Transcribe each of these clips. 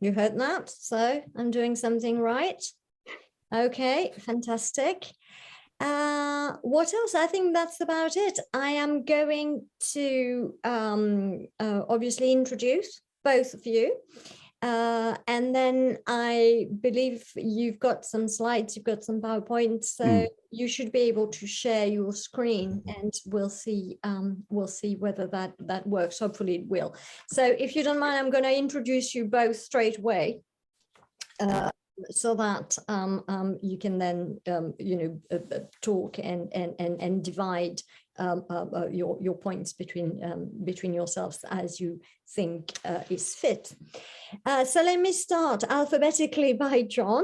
You heard that? So I'm doing something right. Okay, fantastic. What else? I think that's about it. I am going to obviously introduce both of you. And then I believe you've got some slides, you've got some PowerPoint, so you should be able to share your screen, and we'll see whether that works. Hopefully it will. So if you don't mind, I'm going to introduce you both straight away, so that you can then talk and divide your points between yourselves as you think is fit. So let me start alphabetically by John.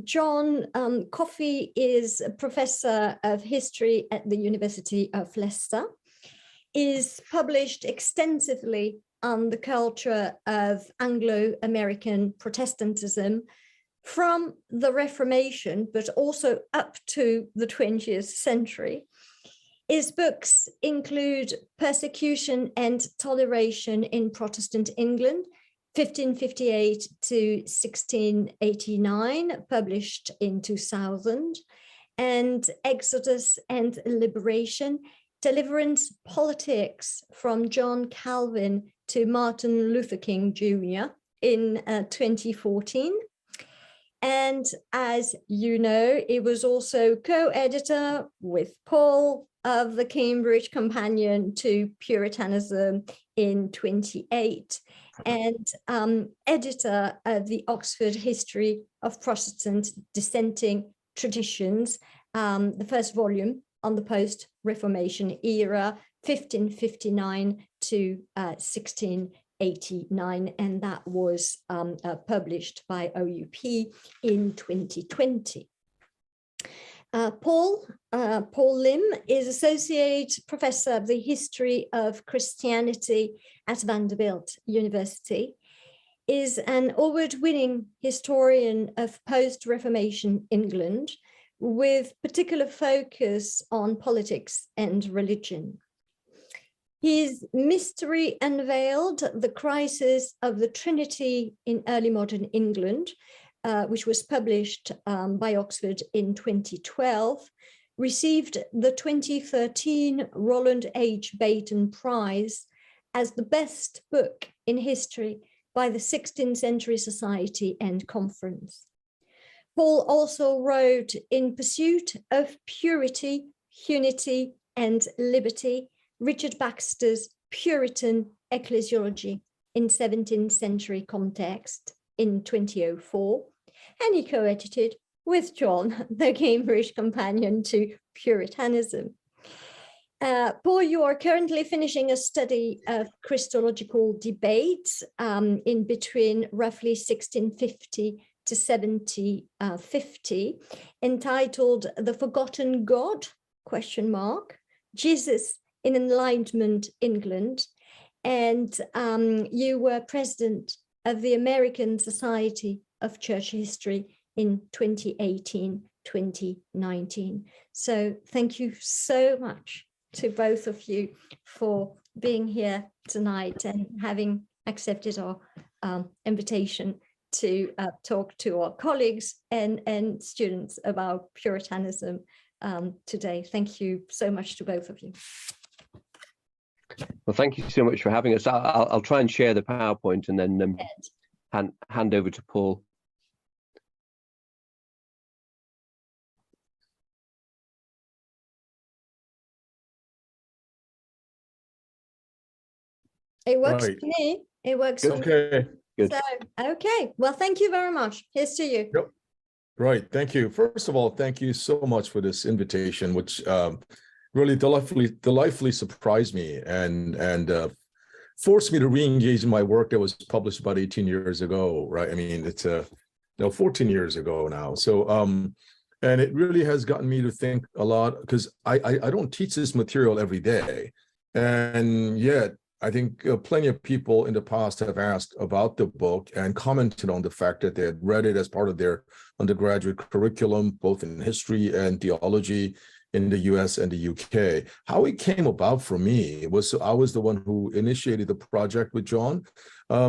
John Coffey is a professor of history at the University of Leicester, is published extensively on the culture of Anglo-American Protestantism from the Reformation, but also up to the 20th century. His books include Persecution and Toleration in Protestant England, 1558 to 1689, published in 2000, and Exodus and Liberation, Deliverance Politics from John Calvin to Martin Luther King Jr. in 2014. And as you know, he was also co-editor with Paul of the Cambridge Companion to Puritanism in 28, and editor of the Oxford History of Protestant Dissenting Traditions, the first volume on the Post-Reformation Era, 1559 to 1689, and that was published by OUP in 2020. Paul Lim is Associate Professor of the History of Christianity at Vanderbilt University, is an award-winning historian of post-Reformation England, with particular focus on politics and religion. His Mystery Unveiled, The Crisis of the Trinity in Early Modern England, which was published by Oxford in 2012, received the 2013 Roland H. Bainton Prize as the best book in history by the 16th Century Society and Conference. Paul also wrote In Pursuit of Purity, Unity and Liberty, Richard Baxter's Puritan Ecclesiology in 17th Century Context in 2004, and he co-edited with John the Cambridge Companion to Puritanism. Paul, you are currently finishing a study of Christological debates in between roughly 1650 to 1750, entitled The Forgotten God, ? Jesus in Enlightenment England, and you were president of the American Society of Church History in 2018-2019. So thank you so much to both of you for being here tonight and having accepted our invitation to talk to our colleagues and students about Puritanism today. Thank you so much to both of you. Well, thank you so much for having us. I'll try and share the PowerPoint and then hand over to Paul. It works for me. It works for me. Good. So, okay. Well, thank you very much. Here's to you. Yep. Right. Thank you. First of all, thank you so much for this invitation, which really delightfully surprised me and forced me to re-engage in my work that was published about 18 years ago. Right. I mean, it's 14 years ago now. So, and it really has gotten me to think a lot, because I don't teach this material every day, and yet I think plenty of people in the past have asked about the book and commented on the fact that they had read it as part of their undergraduate curriculum, both in history and theology. in the US and the UK. How it came about for me was I was the one who initiated the project with John.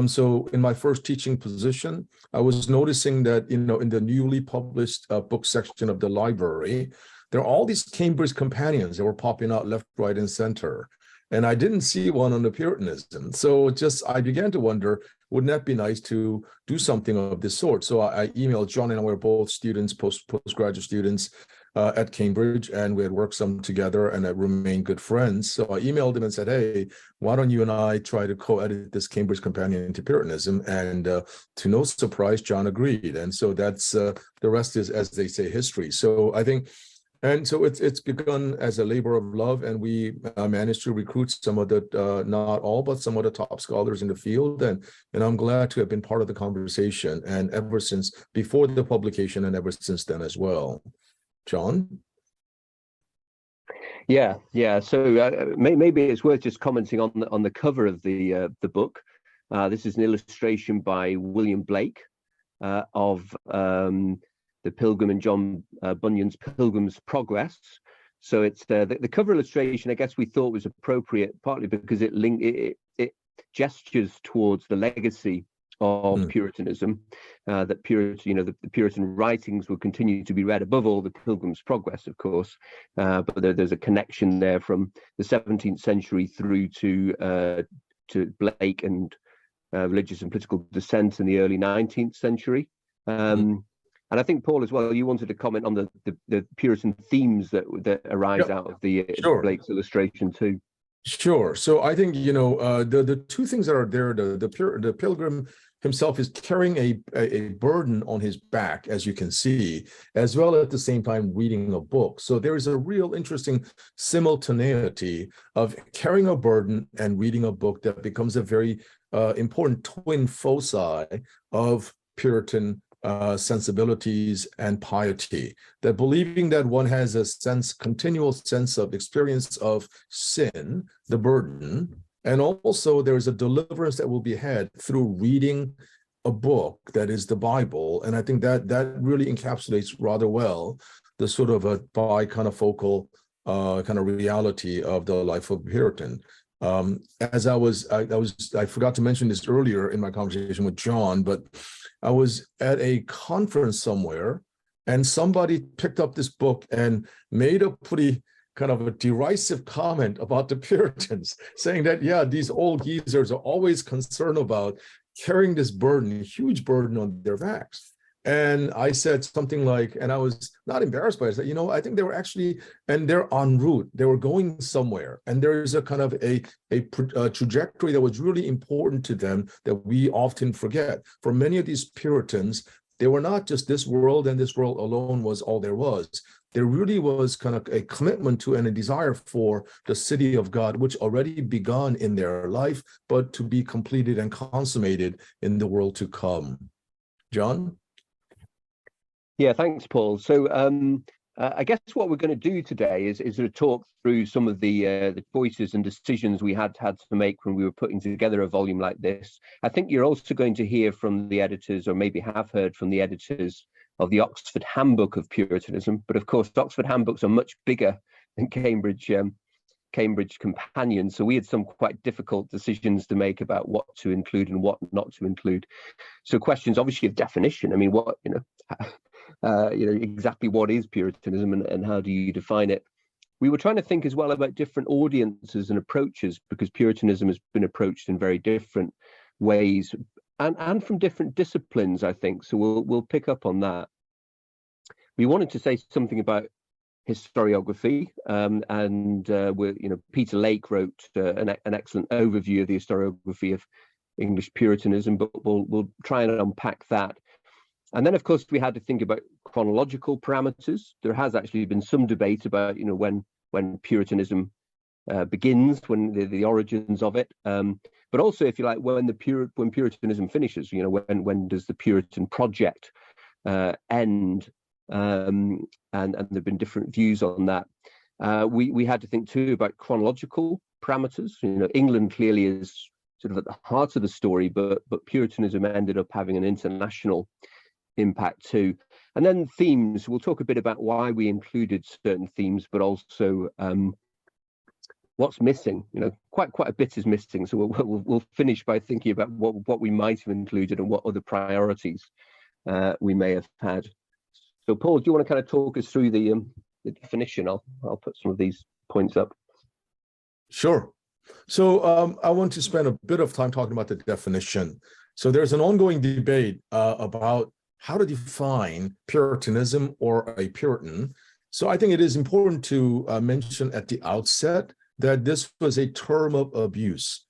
So in my first teaching position, I was noticing that, in the newly published book section of the library, there are all these Cambridge companions that were popping out left, right, and center. And I didn't see one on the Puritanism. So I began to wonder, wouldn't that be nice to do something of this sort? So I emailed John, and I were both students, postgraduate students at Cambridge, and we had worked some together and had remained good friends. So I emailed him and said, hey, why don't you and I try to co-edit this Cambridge Companion to Puritanism? And to no surprise, John agreed. And so that's the rest is, as they say, history. So I think, and so it's begun as a labor of love, and we managed to recruit some of the, not all, but some of the top scholars in the field. And I'm glad to have been part of the conversation, and ever since, before the publication and ever since then as well. John? Yeah. So maybe it's worth just commenting on the cover of the book. This is an illustration by William Blake of the Pilgrim and John Bunyan's Pilgrim's Progress. So it's the cover illustration, I guess we thought was appropriate, partly because it gestures towards the legacy of Puritanism, that the Puritan writings will continue to be read above all the Pilgrim's Progress, of course, but there's a connection there from the 17th century through to Blake and religious and political dissent in the early 19th century. And I think, Paul, as well, you wanted to comment on the Puritan themes that arise out of the Blake's illustration too. Sure. So I think, the two things that are there, the pilgrim himself is carrying a burden on his back, as you can see, as well at the same time reading a book. So there is a real interesting simultaneity of carrying a burden and reading a book that becomes a very important twin foci of Puritan sensibilities and piety, that believing that one has a continual sense of experience of sin, the burden, and also there's a deliverance that will be had through reading a book that is the Bible. And I think that really encapsulates rather well the sort of a biconfocal kind of reality of the life of Puritan. As I forgot to mention this earlier in my conversation with John, but I was at a conference somewhere, and somebody picked up this book and made a pretty kind of a derisive comment about the Puritans, saying that, yeah, these old geezers are always concerned about carrying this burden, a huge burden on their backs. And I said something like, and I was not embarrassed by it, I said, I think they were actually, and they're en route, they were going somewhere. And there's a kind of a trajectory that was really important to them that we often forget. For many of these Puritans, they were not just this world, and this world alone was all there was. There really was kind of a commitment to and a desire for the city of God, which already begun in their life, but to be completed and consummated in the world to come. John? Yeah, thanks, Paul. So I guess what we're going to do today is sort of talk through some of the choices and decisions we had to make when we were putting together a volume like this. I think you're also going to hear from the editors, or maybe have heard from the editors, of the Oxford Handbook of Puritanism. But of course, Oxford Handbooks are much bigger than Cambridge Companions. So we had some quite difficult decisions to make about what to include and what not to include. So questions, obviously, of definition. I mean, what exactly what is Puritanism, and how do you define it? We were trying to think as well about different audiences and approaches, because Puritanism has been approached in very different ways and from different disciplines, I think. So we'll pick up on that. We wanted to say something about historiography, and Peter Lake wrote an excellent overview of the historiography of English Puritanism, but we'll try and unpack that. And then, of course, we had to think about chronological parameters. There has actually been some debate about, when Puritanism begins, when the origins of it, but also, if you like, when Puritanism finishes. When does the Puritan project end? And there've been different views on that. We had to think too about chronological parameters. England clearly is sort of at the heart of the story, but Puritanism ended up having an international impact too. And then themes, we'll talk a bit about why we included certain themes, but also what's missing. You know, quite a bit is missing. So we'll finish by thinking about what we might have included and what other priorities we may have had. So Paul, do you want to kind of talk us through the definition? I'll put some of these points up. Sure. So I want to spend a bit of time talking about the definition. So there's an ongoing debate about how to define Puritanism or a Puritan. So I think it is important to mention at the outset that this was a term of abuse,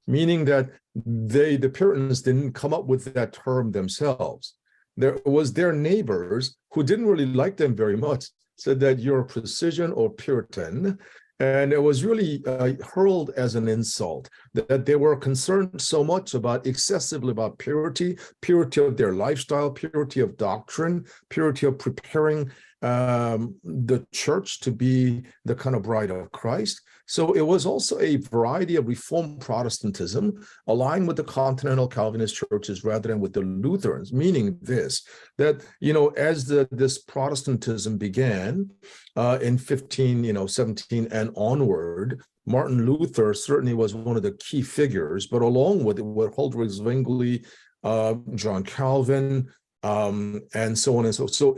meaning that the Puritans didn't come up with that term themselves. There was their neighbors who didn't really like them very much, said that you're a precisian or Puritan. And it was really hurled as an insult, that they were concerned so much excessively about purity of their lifestyle, purity of doctrine, purity of preparing the church to be the kind of bride of Christ. So it was also a variety of Reformed Protestantism aligned with the continental Calvinist churches rather than with the Lutherans, meaning this, that, you know, as this Protestantism began in 1517 and onward, Martin Luther certainly was one of the key figures, but along with it were Huldrych Zwingli, John Calvin, and so on and so. So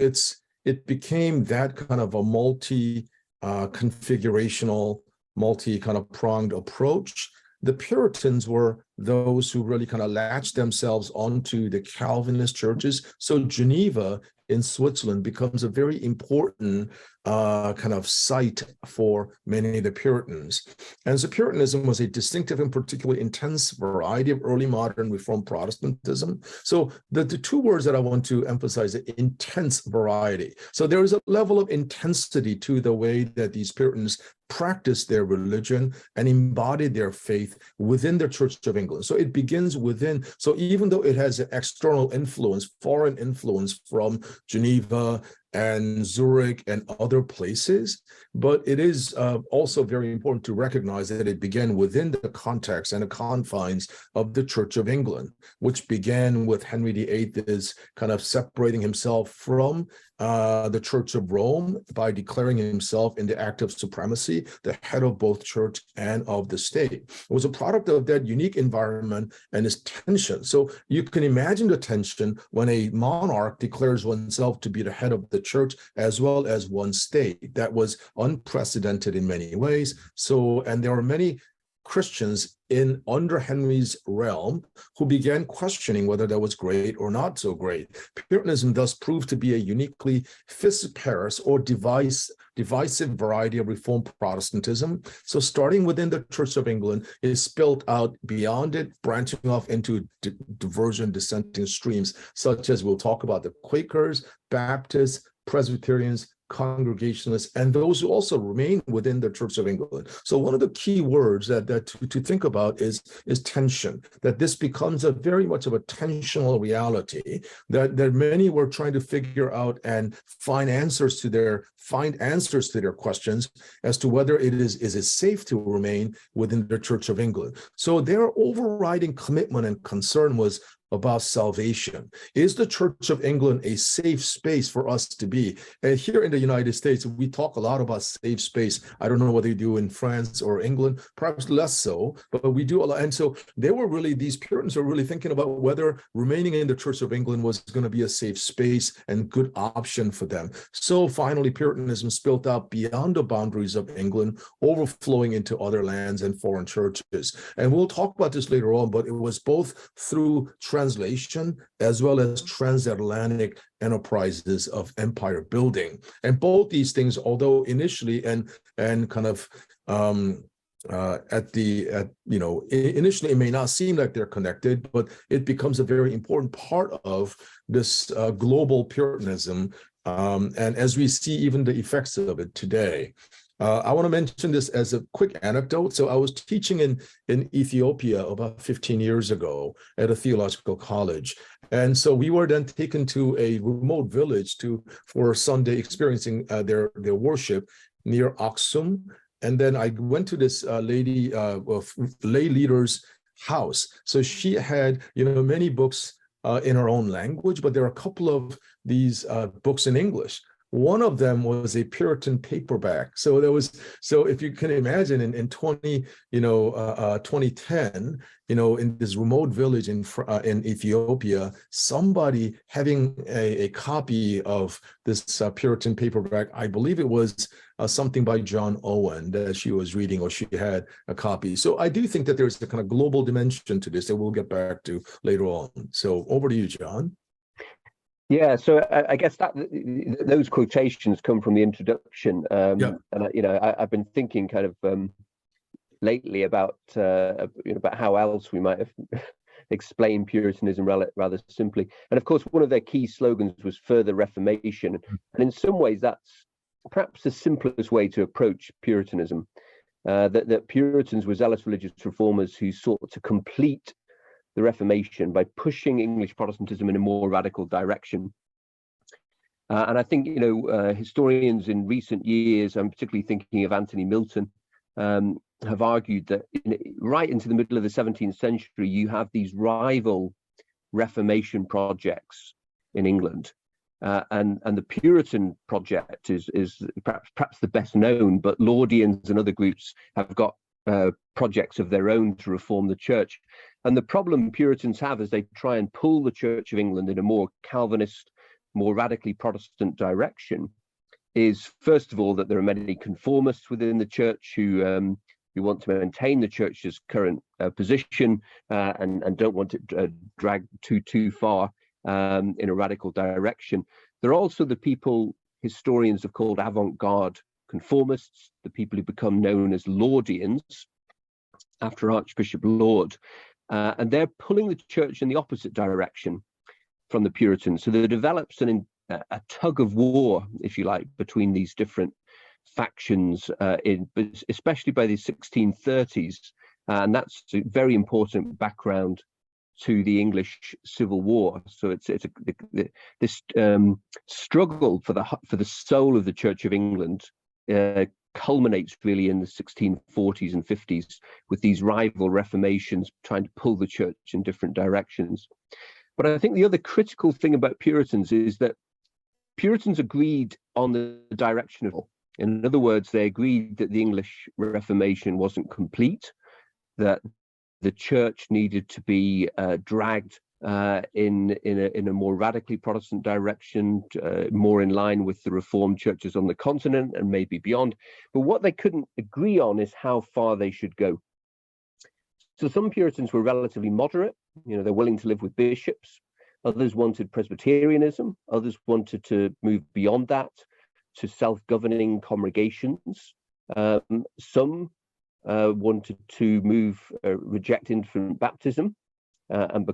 it became that kind of a multi-configurational, multi-kind of pronged approach. The Puritans were those who really kind of latched themselves onto the Calvinist churches. So Geneva in Switzerland becomes a very important kind of site for many of the Puritans. And so Puritanism was a distinctive and particularly intense variety of early modern Reformed Protestantism. So the two words that I want to emphasize are intense variety. So there is a level of intensity to the way that these Puritans practiced their religion and embodied their faith within the Church of England. So it begins within. So even though it has an external influence, foreign influence from Geneva and Zurich and other places, but it is also very important to recognize that it began within the context and the confines of the Church of England, which began with Henry VIII is kind of separating himself from the Church of Rome by declaring himself in the act of supremacy, the head of both church and of the state. It was a product of that unique environment and its tension. So you can imagine the tension when a monarch declares oneself to be the head of the church as well as one state. That was unprecedented in many ways. So, and there were many Christians under Henry's realm who began questioning whether that was great or not so great. Puritanism thus proved to be a uniquely fissiparous or divisive variety of Reformed Protestantism. So starting within the Church of England, it spilled out beyond it, branching off into divergent dissenting streams, such as we'll talk about the Quakers, Baptists, Presbyterians, Congregationalists, and those who also remain within the Church of England. So one of the key words that to think about is tension, that this becomes a very much of a tensional reality, that many were trying to figure out and find answers to their questions as to whether it is safe to remain within the Church of England. So their overriding commitment and concern was about salvation. Is the Church of England a safe space for us to be? And here in the United States, we talk a lot about safe space. I don't know whether you do in France or England, perhaps less so, but we do a lot. And so these Puritans are really thinking about whether remaining in the Church of England was going to be a safe space and good option for them. So finally, Puritanism spilled out beyond the boundaries of England, overflowing into other lands and foreign churches. And we'll talk about this later on, but it was both through translation as well as transatlantic enterprises of empire building. And both these things, although initially initially it may not seem like they're connected, but it becomes a very important part of this global Puritanism. And as we see even the effects of it today. I want to mention this as a quick anecdote. So I was teaching in Ethiopia about 15 years ago at a theological college. And so we were then taken to a remote village for Sunday experiencing their worship near Aksum. And then I went to this lay leader's house. So she had, many books in our own language, but there are a couple of these books in English. One of them was a Puritan paperback. So if you can imagine in 2010, in this remote village in Ethiopia, somebody having a copy of this Puritan paperback, I believe it was something by John Owen that she was reading, or she had a copy. So I do think that there's a kind of global dimension to this that we'll get back to later on. So over to you, John. Yeah, so I guess that those quotations come from the introduction, and I've been thinking kind of lately about about how else we might have explained Puritanism rather simply. And of course, one of their key slogans was "Further Reformation," and in some ways, that's perhaps the simplest way to approach Puritanism. That Puritans were zealous religious reformers who sought to complete the Reformation by pushing English Protestantism in a more radical direction. And I think, historians in recent years, I'm particularly thinking of Anthony Milton, have argued that right into the middle of the 17th century, you have these rival Reformation projects in England. And the Puritan project is perhaps the best known, but Laudians and other groups have got projects of their own to reform the church. And the problem Puritans have as they try and pull the Church of England in a more Calvinist, more radically Protestant direction is, first of all, that there are many conformists within the church who want to maintain the church's current position and don't want it dragged too far in a radical direction. There are also the people historians have called avant-garde conformists, the people who become known as Laudians after Archbishop Laud. And they're pulling the church in the opposite direction from the Puritans. So there develops a tug of war, if you like, between these different factions, especially by the 1630s. And that's a very important background to the English Civil War. So this struggle for the soul of the Church of England culminates really in the 1640s and 50s with these rival reformations trying to pull the church in different directions. But I think the other critical thing about Puritans is that Puritans agreed on the direction of it. In other words, they agreed that the English Reformation wasn't complete, that the church needed to be dragged in a more radically Protestant direction, more in line with the Reformed churches on the continent and maybe beyond. But what they couldn't agree on is how far they should go. So some Puritans were relatively moderate, they're willing to live with bishops. Others wanted Presbyterianism. Others wanted to move beyond that to self-governing congregations. Some wanted to reject infant baptism and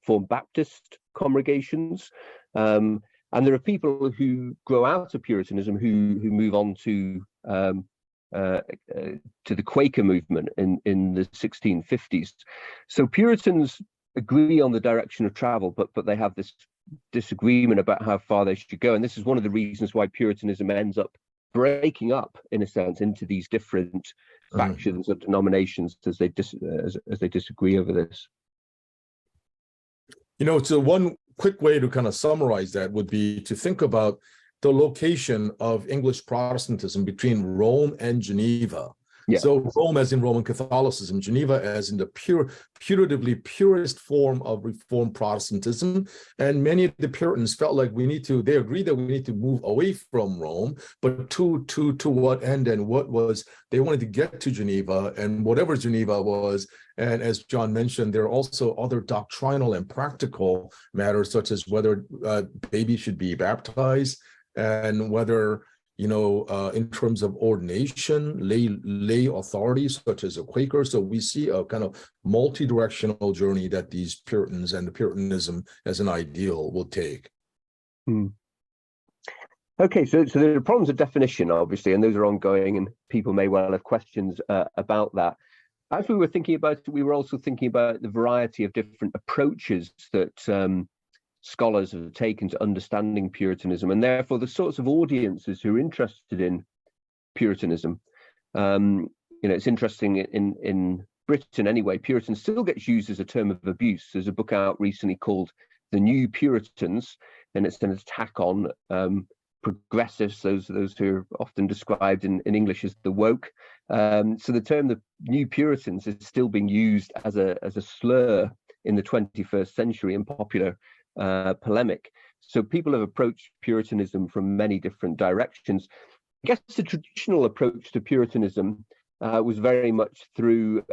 form Baptist congregations. And there are people who grow out of Puritanism who move on to the Quaker movement in the 1650s. So Puritans agree on the direction of travel, but they have this disagreement about how far they should go. And this is one of the reasons why Puritanism ends up breaking up, in a sense, into these different factions or denominations as they disagree over this. So one quick way to kind of summarize that would be to think about the location of English Protestantism between Rome and Geneva. Yeah. So Rome as in Roman Catholicism, Geneva as in the putatively purest form of Reformed Protestantism. And many of the Puritans felt like they agreed that we need to move away from Rome, but to what end and what was, they wanted to get to Geneva and whatever Geneva was. And as John mentioned, there are also other doctrinal and practical matters, such as whether babies should be baptized and whether, in terms of ordination, lay authorities such as a Quaker. So we see a kind of multi-directional journey that these Puritans and the Puritanism as an ideal will take. Okay, so there are problems of definition, obviously, and those are ongoing, and people may well have questions about that. As we were thinking about it, we were also thinking about the variety of different approaches that scholars have taken to understanding Puritanism, and therefore the sorts of audiences who are interested in Puritanism. It's interesting in Britain anyway, Puritan still gets used as a term of abuse. There's a book out recently called the New Puritans, and it's an attack on progressives, those who are often described in English as the woke. So the term the New Puritans is still being used as a slur in the 21st century in popular polemic. So people have approached Puritanism from many different directions. I guess the traditional approach to Puritanism was very much through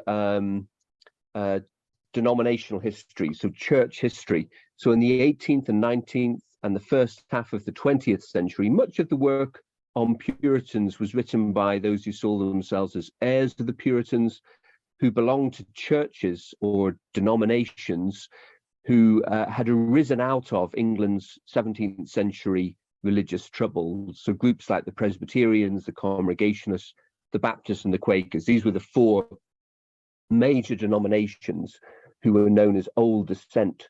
denominational history, so church history. So in the 18th and 19th and the first half of the 20th century, much of the work on Puritans was written by those who saw themselves as heirs to the Puritans, who belonged to churches or denominations who had arisen out of England's 17th century religious troubles. So groups like the Presbyterians, the Congregationalists, the Baptists, and the Quakers. These were the four major denominations who were known as Old Descent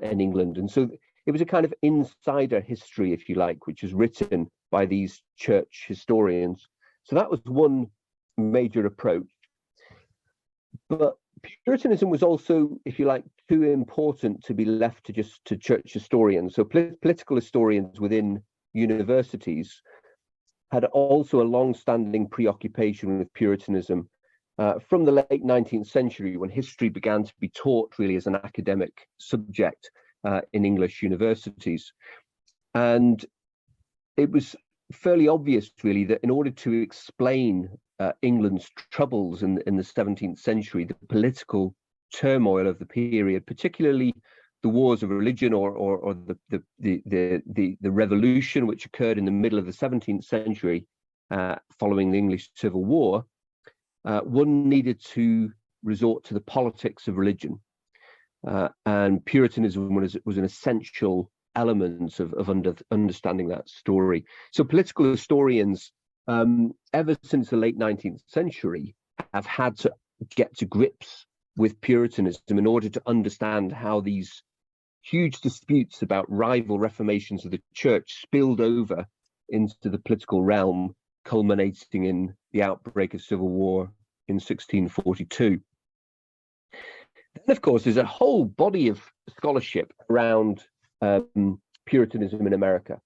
in England. And so it was a kind of insider history, if you like, which was written by these church historians. So that was one major approach. But Puritanism was also, if you like, too important to be left to just to church historians. So political historians within universities had also a long-standing preoccupation with Puritanism from the late 19th century, when history began to be taught really as an academic subject in English universities. And it was fairly obvious, really, that in order to explain England's troubles in the 17th century, the political turmoil of the period, particularly the wars of religion or the revolution which occurred in the middle of the 17th century following the English Civil War, one needed to resort to the politics of religion. And Puritanism was an essential element of understanding that story. So political historians, ever since the late 19th century, have had to get to grips with Puritanism in order to understand how these huge disputes about rival reformations of the church spilled over into the political realm, culminating in the outbreak of civil war in 1642. Then, of course, there's a whole body of scholarship around Puritanism in America.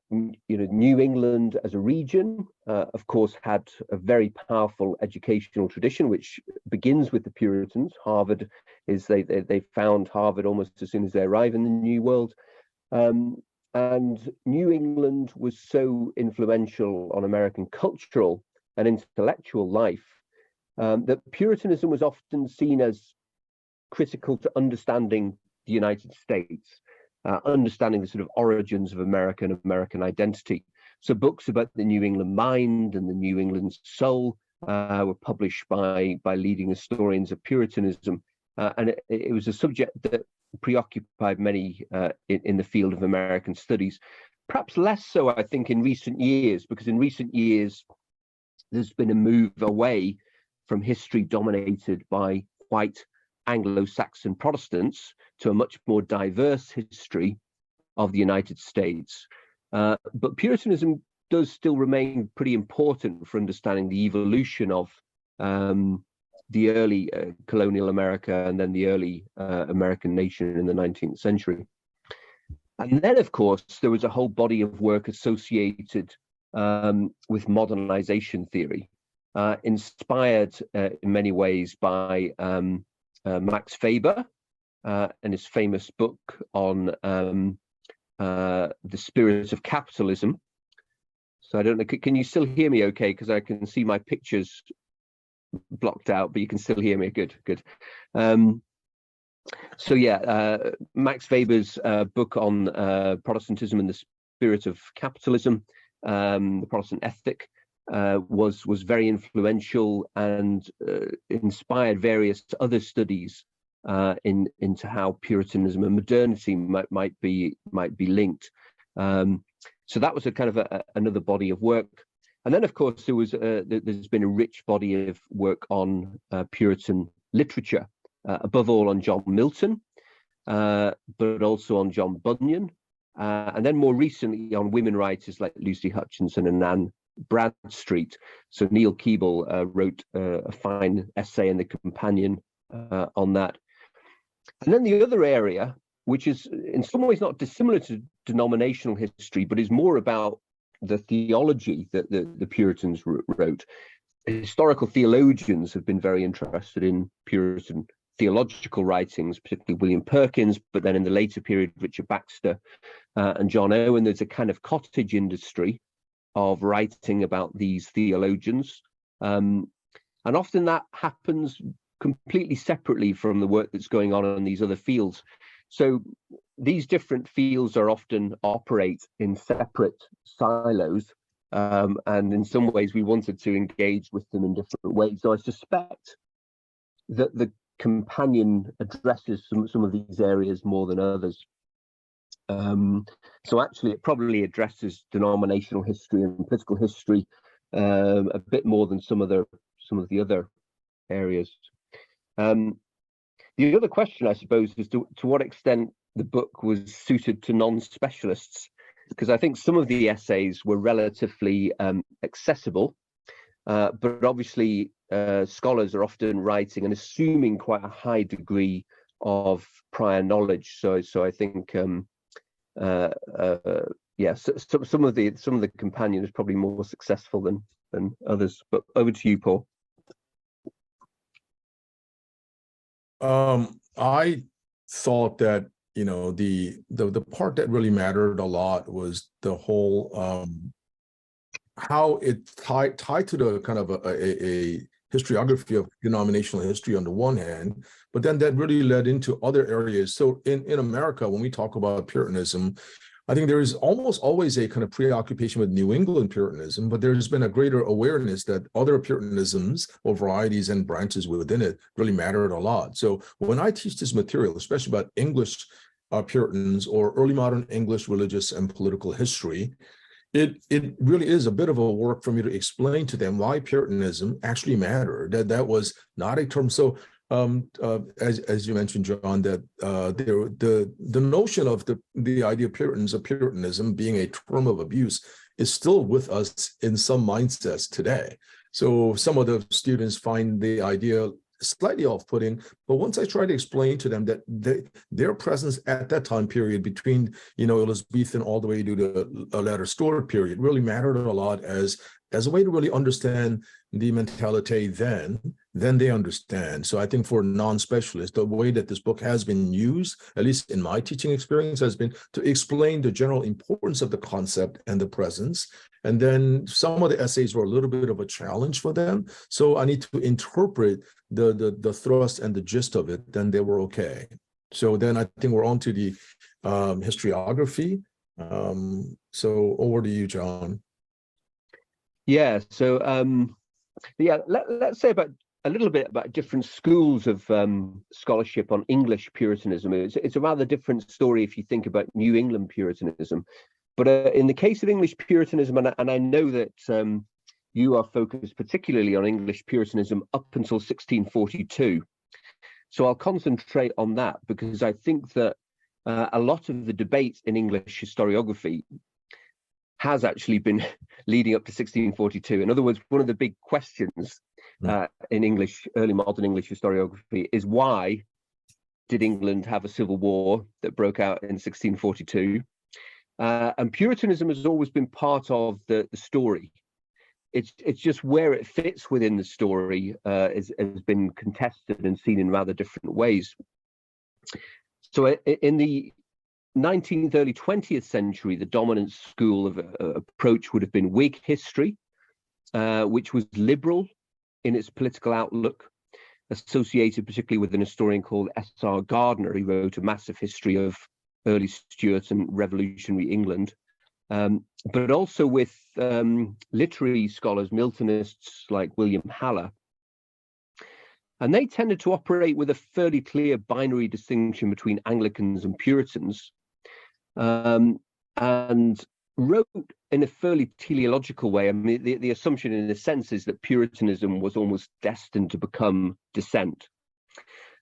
New England as a region, of course, had a very powerful educational tradition, which begins with the Puritans. Harvard is they found Harvard almost as soon as they arrive in the New World. And New England was so influential on American cultural and intellectual life that Puritanism was often seen as critical to understanding the United States, understanding the sort of origins of American identity. So books about the New England mind and the New England soul were published by leading historians of Puritanism. And it was a subject that preoccupied many in the field of American studies, perhaps less so, I think, in recent years, because in recent years, there's been a move away from history dominated by white Anglo-Saxon Protestants to a much more diverse history of the United States. But Puritanism does still remain pretty important for understanding the evolution of the early colonial America and then the early American nation in the 19th century. And then, of course, there was a whole body of work associated with modernization theory, inspired in many ways by Max Weber and his famous book on the spirit of capitalism. So I don't know, can you still hear me okay? Because I can see my pictures blocked out, but you can still hear me. Good. So yeah, Max Weber's book on Protestantism and the spirit of capitalism, the Protestant ethic, was very influential and inspired various other studies into how Puritanism and modernity might be linked. So that was a kind of another body of work. And then, of course, there's been a rich body of work on Puritan literature, above all on John Milton, but also on John Bunyan, and then more recently on women writers like Lucy Hutchinson and Anne Bradstreet. So Neil Keeble wrote a fine essay in the Companion on that. And then the other area, which is in some ways not dissimilar to denominational history, but is more about the theology that the Puritans wrote. Historical theologians have been very interested in Puritan theological writings, particularly William Perkins, but then in the later period, Richard Baxter and John Owen. There's a kind of cottage industry of writing about these theologians. And often that happens completely separately from the work that's going on in these other fields. So these different fields are often operate in separate silos. And in some ways, we wanted to engage with them in different ways. So I suspect that the companion addresses some of these areas more than others. So actually, it probably addresses denominational history and political history a bit more than some of the other areas. The other question, I suppose, is to what extent the book was suited to non-specialists, because I think some of the essays were relatively accessible, but obviously scholars are often writing and assuming quite a high degree of prior knowledge. So I think yeah, so some of the companion is probably more successful than others. But over to you, Paul. I thought that, you know, the part that really mattered a lot was the whole how it tied to the kind of a historiography of denominational history on the one hand, but then that really led into other areas. So in America, when we talk about Puritanism, I think there is almost always a kind of preoccupation with New England Puritanism, but there's been a greater awareness that other Puritanisms or varieties and branches within it really mattered a lot. So when I teach this material, especially about English Puritans or early modern English religious and political history, it really is a bit of a work for me to explain to them why Puritanism actually mattered, that was not a term. So as you mentioned, John, that the notion of the idea of Puritanism being a term of abuse is still with us in some mindsets today. So some of the students find the idea slightly off-putting, but once I try to explain to them that their presence at that time period between, you know, Elizabethan all the way to the latter Stuart period really mattered a lot as a way to really understand the mentality then they understand. So I think for non-specialists, the way that this book has been used, at least in my teaching experience, has been to explain the general importance of the concept and the presence. And then some of the essays were a little bit of a challenge for them. So I need to interpret the thrust and the gist of it, then they were okay. So then I think we're on to the historiography. So over to you, John. Yeah, so yeah, let's say a little bit about different schools of scholarship on English Puritanism. It's a rather different story if you think about New England Puritanism. But in the case of English Puritanism, and I know that you are focused particularly on English Puritanism up until 1642. So I'll concentrate on that because I think that a lot of the debate in English historiography has actually been leading up to 1642. In other words, one of the big questions in English, early modern English historiography is why did England have a civil war that broke out in 1642? And Puritanism has always been part of the story. It's just where it fits within the story has been contested and seen in rather different ways. So in the 19th, early 20th century, the dominant school of approach would have been Whig history, which was liberal in its political outlook, associated particularly with an historian called S.R. Gardner. He wrote a massive history of early Stuart and revolutionary England, but also with literary scholars, Miltonists like William Haller. And they tended to operate with a fairly clear binary distinction between Anglicans and Puritans, and wrote in a fairly teleological way. I mean, the assumption in a sense is that Puritanism was almost destined to become dissent.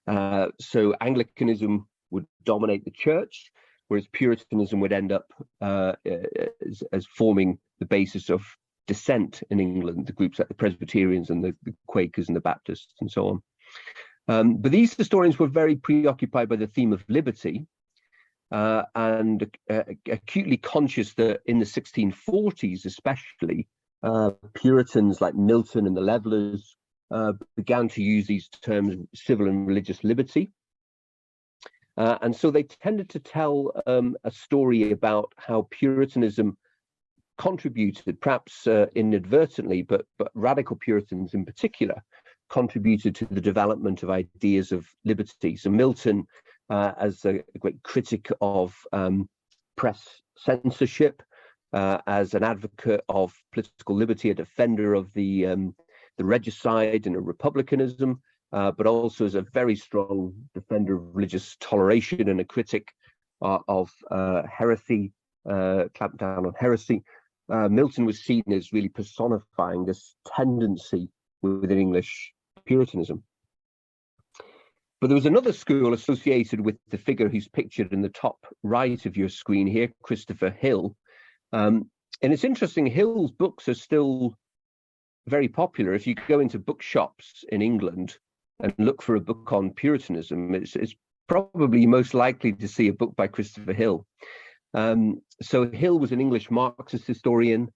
So Anglicanism would dominate the church, whereas Puritanism would end up as forming the basis of dissent in England, the groups like the Presbyterians and the Quakers and the Baptists and so on. But these historians were very preoccupied by the theme of liberty, and acutely conscious that in the 1640s, especially, Puritans like Milton and the Levellers began to use these terms, civil and religious liberty. And so they tended to tell a story about how Puritanism contributed, perhaps inadvertently, but radical Puritans in particular, contributed to the development of ideas of liberty. So Milton, as a great critic of press censorship, as an advocate of political liberty, a defender of the regicide and republicanism, but also as a very strong defender of religious toleration and a critic of heresy, clamped down on heresy. Milton was seen as really personifying this tendency within English Puritanism. But there was another school associated with the figure who's pictured in the top right of your screen here, Christopher Hill. And it's interesting, Hill's books are still very popular. If you go into bookshops in England and look for a book on Puritanism, it's probably most likely to see a book by Christopher Hill. So Hill was an English Marxist historian,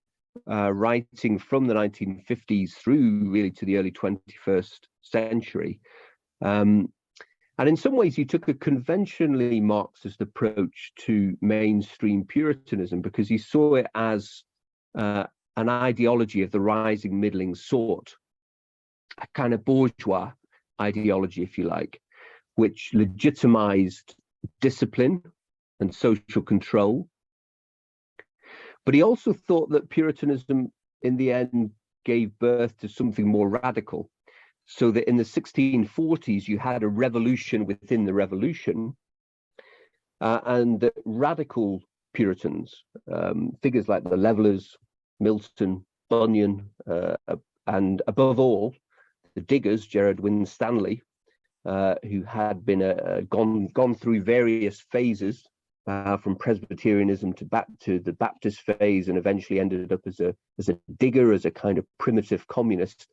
writing from the 1950s through really to the early 21st century. And in some ways, he took a conventionally Marxist approach to mainstream Puritanism because he saw it as an ideology of the rising middling sort, a kind of bourgeois ideology, if you like, which legitimized discipline and social control. But he also thought that Puritanism, in the end, gave birth to something more radical. So that in the 1640s, you had a revolution within the revolution, and that radical Puritans, figures like the Levellers, Milton, Bunyan, and above all, the Diggers, Gerard Winstanley, who had been gone through various phases, from Presbyterianism to the Baptist phase, and eventually ended up as a digger, as a kind of primitive communist,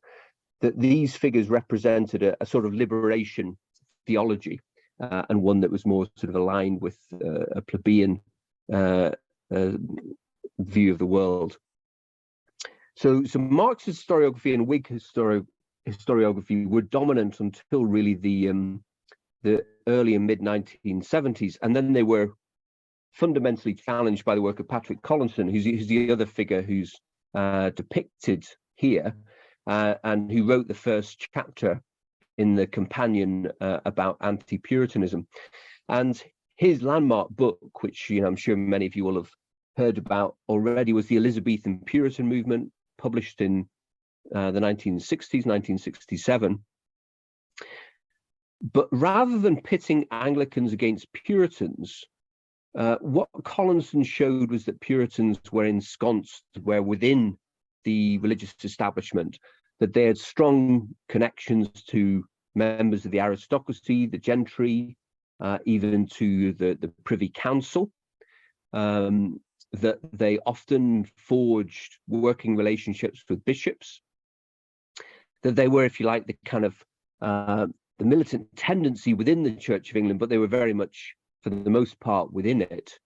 that these figures represented a sort of liberation theology, and one that was more sort of aligned with a plebeian view of the world. So Marxist historiography and Whig historiography were dominant until really the early and mid 1970s, and then they were fundamentally challenged by the work of Patrick Collinson, who's the other figure who's depicted here, and who wrote the first chapter in the companion about anti-Puritanism. And his landmark book, which I'm sure many of you will have heard about already, was the Elizabethan Puritan movement, published in the 1960s, 1967. But rather than pitting Anglicans against Puritans, what Collinson showed was that Puritans were ensconced, were within the religious establishment, that they had strong connections to members of the aristocracy, the gentry, even to the Privy Council, that they often forged working relationships with bishops, that they were, if you like, the kind of the militant tendency within the Church of England, but they were very much, for the most part, within it.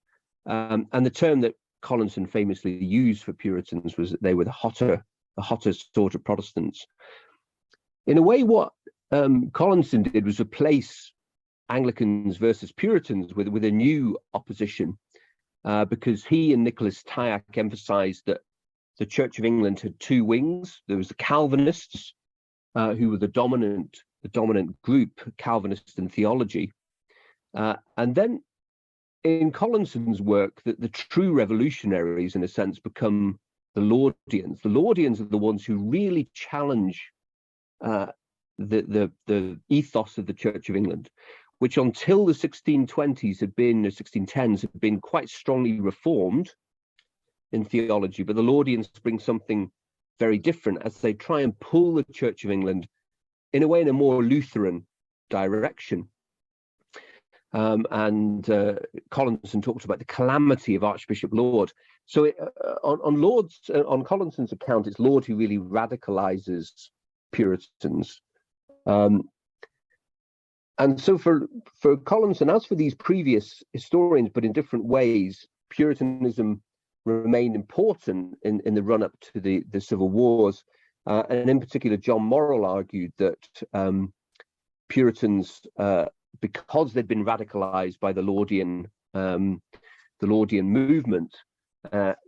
And the term that Collinson famously used for Puritans was that they were the hotter sort of Protestants. In a way, what Collinson did was replace Anglicans versus Puritans with a new opposition, because he and Nicholas Tyack emphasized that the Church of England had two wings. There was the Calvinists, who were the dominant group, Calvinist in theology, and then in Collinson's work, that the true revolutionaries, in a sense, become the Laudians. The Laudians are the ones who really challenge the ethos of the Church of England, which until the 1620s had been, the 1610s had been quite strongly reformed in theology. But the Laudians bring something very different as they try and pull the Church of England in a way in a more Lutheran direction. And Collinson talks about the calamity of Archbishop Laud. So on Collinson's account, it's Laud who really radicalizes Puritans. And so for Collinson, as for these previous historians, but in different ways, Puritanism remained important in the run-up to the Civil Wars. And in particular, John Morrill argued that Puritans, because they'd been radicalized by the Laudian movement,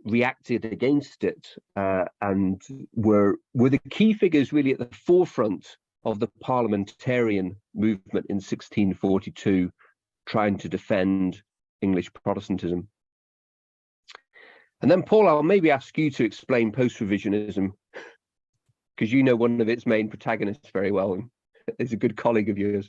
reacted against it and were the key figures really at the forefront of the parliamentarian movement in 1642, trying to defend English Protestantism. And then, Paul, I'll maybe ask you to explain post-revisionism, because you know one of its main protagonists very well, and is a good colleague of yours.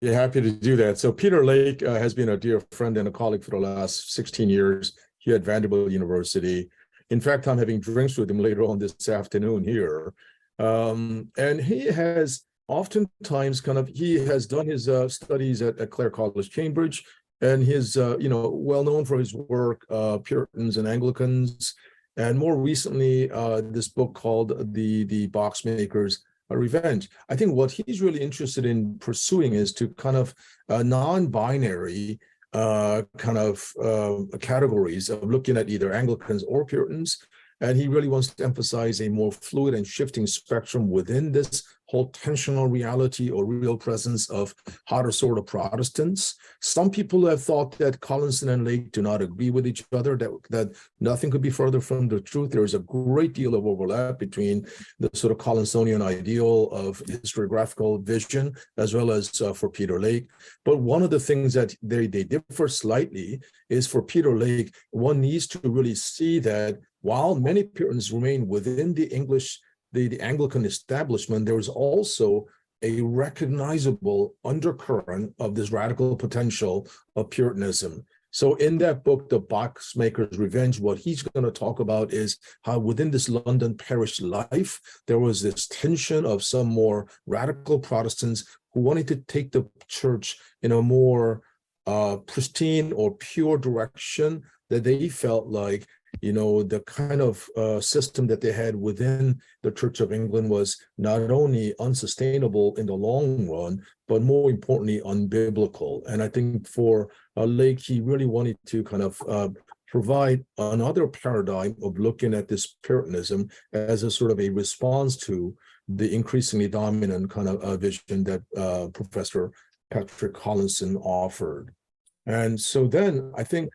Yeah, happy to do that. So Peter Lake has been a dear friend and a colleague for the last 16 years here at Vanderbilt University. In fact, I'm having drinks with him later on this afternoon here. And he has oftentimes he has done his studies at Clare College, Cambridge, and he's well known for his work, Puritans and Anglicans, and more recently this book called the Boxmakers' Revenge. I think what he's really interested in pursuing is to kind of non-binary categories of looking at either Anglicans or Puritans. And he really wants to emphasize a more fluid and shifting spectrum within this whole tensional reality or real presence of hotter sort of Protestants. Some people have thought that Collinson and Lake do not agree with each other, that nothing could be further from the truth. There is a great deal of overlap between the sort of Collinsonian ideal of historiographical vision, as well as for Peter Lake. But one of the things that they differ slightly is for Peter Lake, one needs to really see that while many Puritans remain within the Anglican establishment, there is also a recognizable undercurrent of this radical potential of Puritanism. So in that book, The Boxmaker's Revenge, what he's going to talk about is how within this London parish life, there was this tension of some more radical Protestants who wanted to take the church in a more pristine or pure direction that they felt like the kind of system that they had within the Church of England was not only unsustainable in the long run, but more importantly, unbiblical. And I think for Lake, he really wanted to kind of provide another paradigm of looking at this Puritanism as a sort of a response to the increasingly dominant kind of vision that Professor Patrick Collinson offered. And so then I think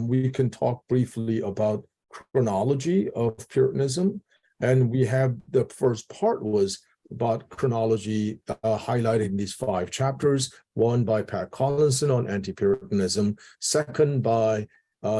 we can talk briefly about chronology of Puritanism. And we have the first part was about chronology highlighting these 5 chapters, one by Pat Collinson on anti-Puritanism, second by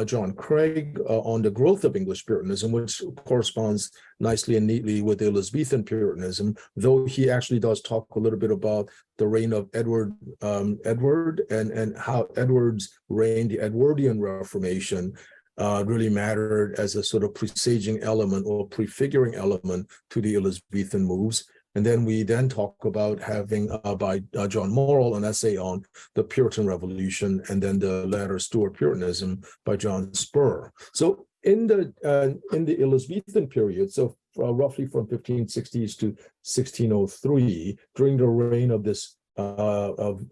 John Craig on the growth of English Puritanism, which corresponds nicely and neatly with Elizabethan Puritanism, though he actually does talk a little bit about the reign of Edward and how Edward's reign, the Edwardian Reformation, really mattered as a sort of presaging element or prefiguring element to the Elizabethan moves. And then we talk about having by John Morrill an essay on the Puritan Revolution, and then the latter Stuart Puritanism by John Spur. So in the Elizabethan period, so roughly from 1560s to 1603, during the reign of this of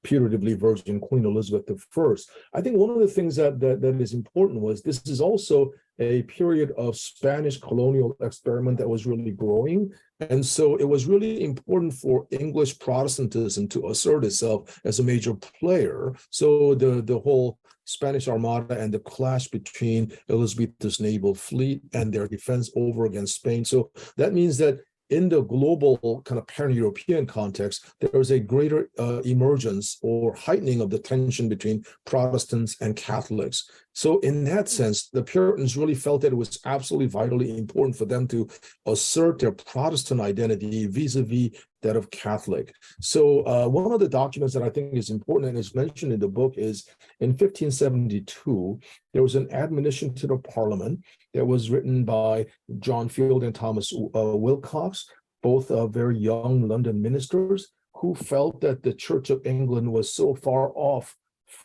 putatively virgin Queen Elizabeth I, I think one of the things that is important was this is also a period of Spanish colonial experiment that was really growing. And so it was really important for English Protestantism to assert itself as a major player. So the whole Spanish Armada and the clash between Elizabeth's naval fleet and their defense over against Spain. So that means that in the global kind of pan-European context, there was a greater emergence or heightening of the tension between Protestants and Catholics. So in that sense, the Puritans really felt that it was absolutely vitally important for them to assert their Protestant identity vis-a-vis that of Catholic. So one of the documents that I think is important and is mentioned in the book is in 1572, there was an admonition to the Parliament that was written by John Field and Thomas Wilcox, both very young London ministers, who felt that the Church of England was so far off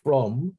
from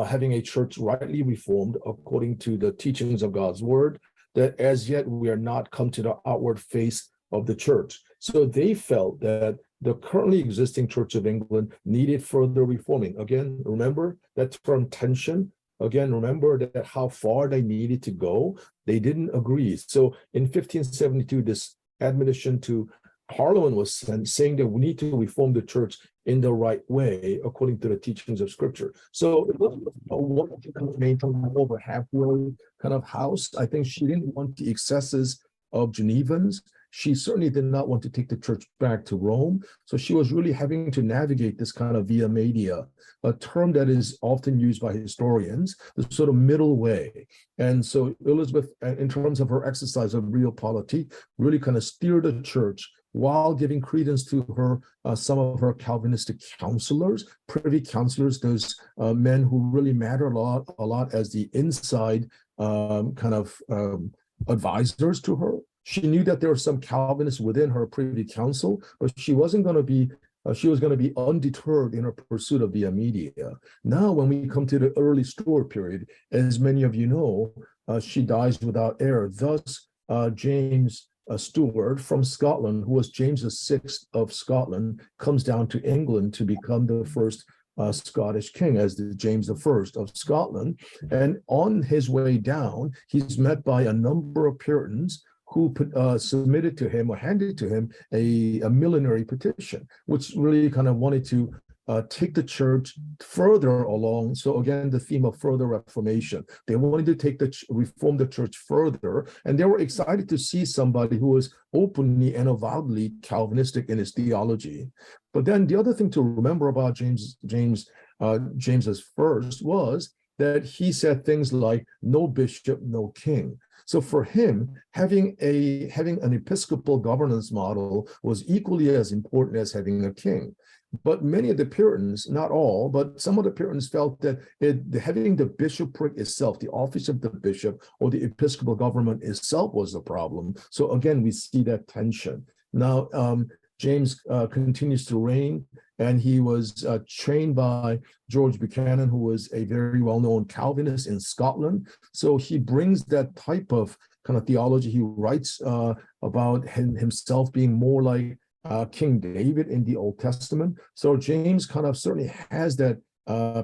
having a church rightly reformed according to the teachings of God's word, that as yet we are not come to the outward face of the church. So they felt that the currently existing Church of England needed further reforming. Again, remember that term tension. Again, remember that how far they needed to go. They didn't agree. So in 1572, this admonition to Parliament was sent, saying that we need to reform the church in the right way, according to the teachings of Scripture. So it was a wonderful maintain over halfway kind of house. I think she didn't want the excesses of Genevans. She certainly did not want to take the church back to Rome. So she was really having to navigate this kind of via media, a term that is often used by historians, the sort of middle way. And so Elizabeth, in terms of her exercise of realpolitik, really kind of steered the church while giving credence to her some of her Calvinistic counselors, privy counselors, those men who really matter a lot as the inside advisors to her. She knew that there were some Calvinists within her privy council, but she wasn't going to be. She was going to be undeterred in her pursuit of via media. Now, when we come to the early Stuart period, as many of you know, she dies without heir. Thus, James Stuart from Scotland, who was James VI of Scotland, comes down to England to become the first Scottish king, as the James I of Scotland. And on his way down, he's met by a number of Puritans who submitted to him or handed to him a millenary petition, which really kind of wanted to take the church further along. So again, the theme of further reformation. They wanted to reform the church further, and they were excited to see somebody who was openly and avowedly Calvinistic in his theology. But then the other thing to remember about James's first was that he said things like no bishop, no king. So for him, having an episcopal governance model was equally as important as having a king. But many of the Puritans, not all, but some of the Puritans felt that having the bishopric itself, the office of the bishop or the episcopal government itself was the problem. So again, we see that tension. Now, James continues to reign, and he was trained by George Buchanan, who was a very well-known Calvinist in Scotland. So he brings that type of kind of theology. He writes about himself being more like King David in the Old Testament. So James kind of certainly has that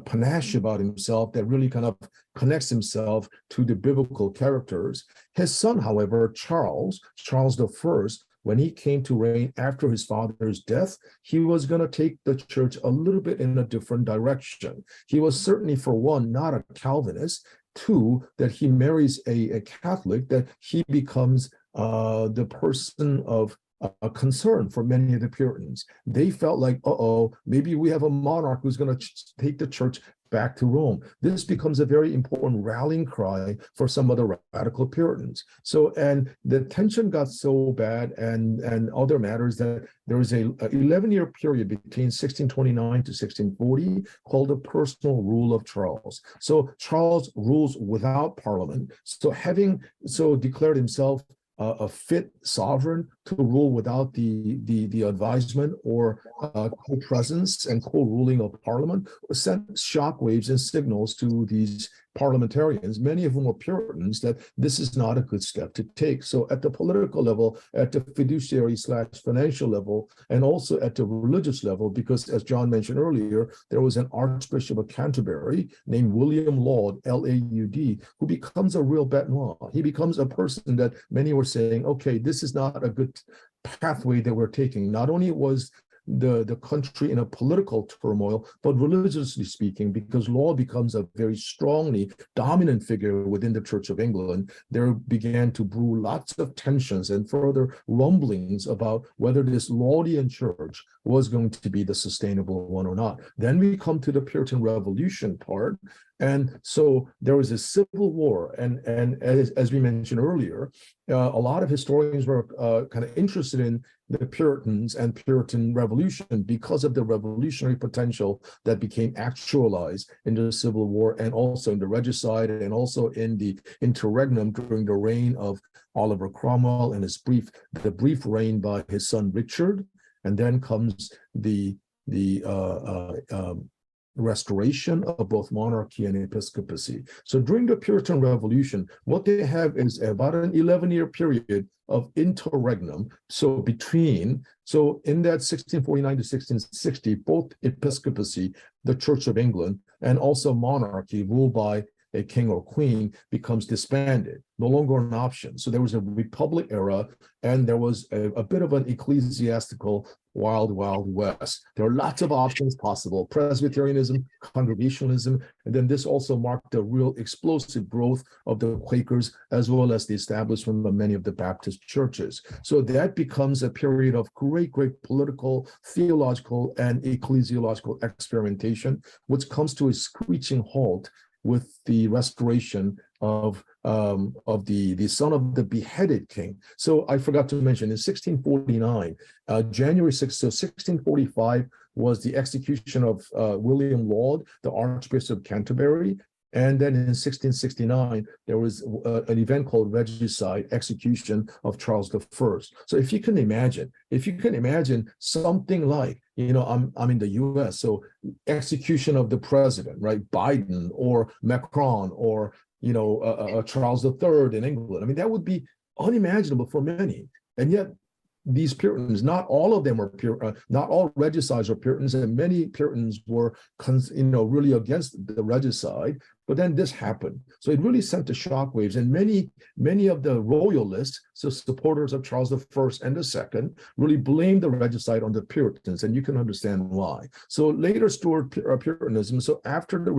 panache about himself that really kind of connects himself to the biblical characters. His son, however, Charles I, when he came to reign after his father's death, he was going to take the church a little bit in a different direction. He was certainly, for one, not a Calvinist. Two, that he marries a Catholic, that he becomes the person of concern for many of the Puritans. They felt like, maybe we have a monarch who's going to take the church back to Rome. This becomes a very important rallying cry for some of the radical Puritans. So, and the tension got so bad and other matters that there was a 11-year period between 1629 to 1640 called the personal rule of Charles. So Charles rules without Parliament. So having declared himself a fit sovereign to rule without the advisement or co-presence and co-ruling of Parliament sent shockwaves and signals to these parliamentarians, many of whom were Puritans, that this is not a good step to take. So at the political level, at the fiduciary/financial level, and also at the religious level, because as John mentioned earlier, there was an Archbishop of Canterbury named William Laud, Laud, who becomes a real bête noire. He becomes a person that many were saying, okay, this is not a good pathway that we're taking. Not only was the country in a political turmoil, but religiously speaking, because Laud becomes a very strongly dominant figure within the Church of England, there began to brew lots of tensions and further rumblings about whether this Laudian church was going to be the sustainable one or not. Then we come to the Puritan Revolution part. And so there was a civil war, and as we mentioned earlier, a lot of historians were kind of interested in the Puritans and Puritan Revolution because of the revolutionary potential that became actualized in the Civil War and also in the regicide and also in the interregnum during the reign of Oliver Cromwell and the brief reign by his son Richard, and then comes the restoration of both monarchy and episcopacy. So during the Puritan Revolution, what they have is about an 11-year period of interregnum. So in that 1649 to 1660, both episcopacy, the Church of England, and also monarchy ruled by a king or queen becomes disbanded, no longer an option. So there was a Republic era, and there was a bit of an ecclesiastical wild west. There are lots of options possible: Presbyterianism, Congregationalism, and then this also marked a real explosive growth of the Quakers, as well as the establishment of many of the Baptist churches. So that becomes a period of great political, theological, and ecclesiological experimentation, which comes to a screeching halt with the restoration of the son of the beheaded king. So I forgot to mention, in 1649, January 6th, so 1645 was the execution of William Laud, the Archbishop of Canterbury. And then in 1669, there was an event called regicide, execution of Charles I. So if you can imagine something like, I'm in the US, so execution of the president, right? Biden or Macron or, Charles III in England. I mean, that would be unimaginable for many. And yet these Puritans, not all of them were not all regicides are Puritans, and many Puritans were, really against the regicide. But then this happened, so it really sent the shockwaves, and many of the royalists, so supporters of Charles I and II, really blamed the regicide on the Puritans, and you can understand why. So later Stuart Puritanism. So after the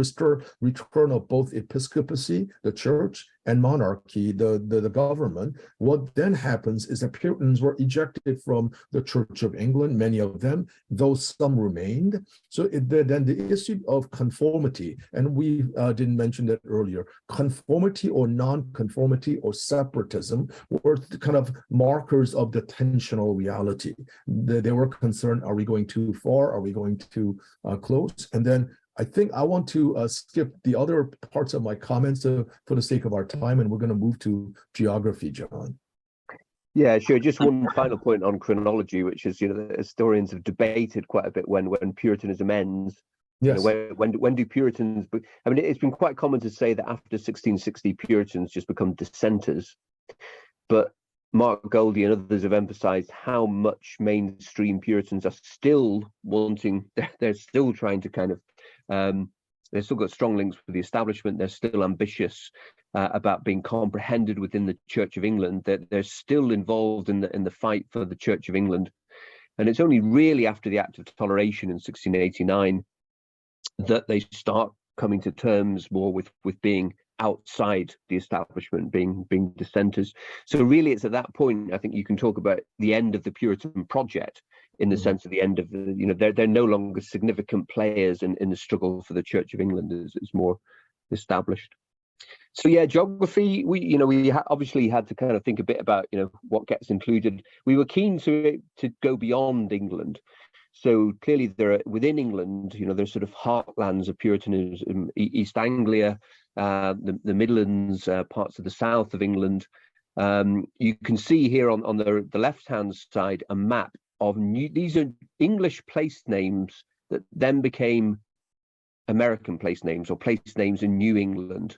return of both episcopacy, the church, and monarchy, the government, what then happens is that Puritans were ejected from the Church of England, many of them, though some remained. So then the issue of conformity, and we didn't mention that earlier, conformity or non-conformity or separatism were the kind of markers of the tensional reality. They were concerned, are we going too far? Are we going too close? And then I think I want to skip the other parts of my comments for the sake of our time, and we're going to move to geography, John. Yeah, sure. Just one final point on chronology, which is, the historians have debated quite a bit when Puritanism ends. Yes. When do Puritans? I mean, it's been quite common to say that after 1660, Puritans just become dissenters, but Mark Goldie and others have emphasized how much mainstream Puritans are still wanting. They're still trying to kind of. They've still got strong links with the establishment. They're still ambitious about being comprehended within the Church of England. They're still involved in the fight for the Church of England, and it's only really after the Act of Toleration in 1689 that they start coming to terms more with being outside the establishment, being dissenters. So really, it's at that point I think you can talk about the end of the Puritan project, in the sense of the end of the, they're no longer significant players in the struggle for the Church of England. It's more established. So yeah, geography, we obviously had to kind of think a bit about what gets included. We were keen to go beyond England. So clearly there are, within England, there's sort of heartlands of Puritanism, East Anglia, the Midlands, parts of the south of England. You can see here on the left-hand side a map of these are English place names that then became American place names or place names in New England.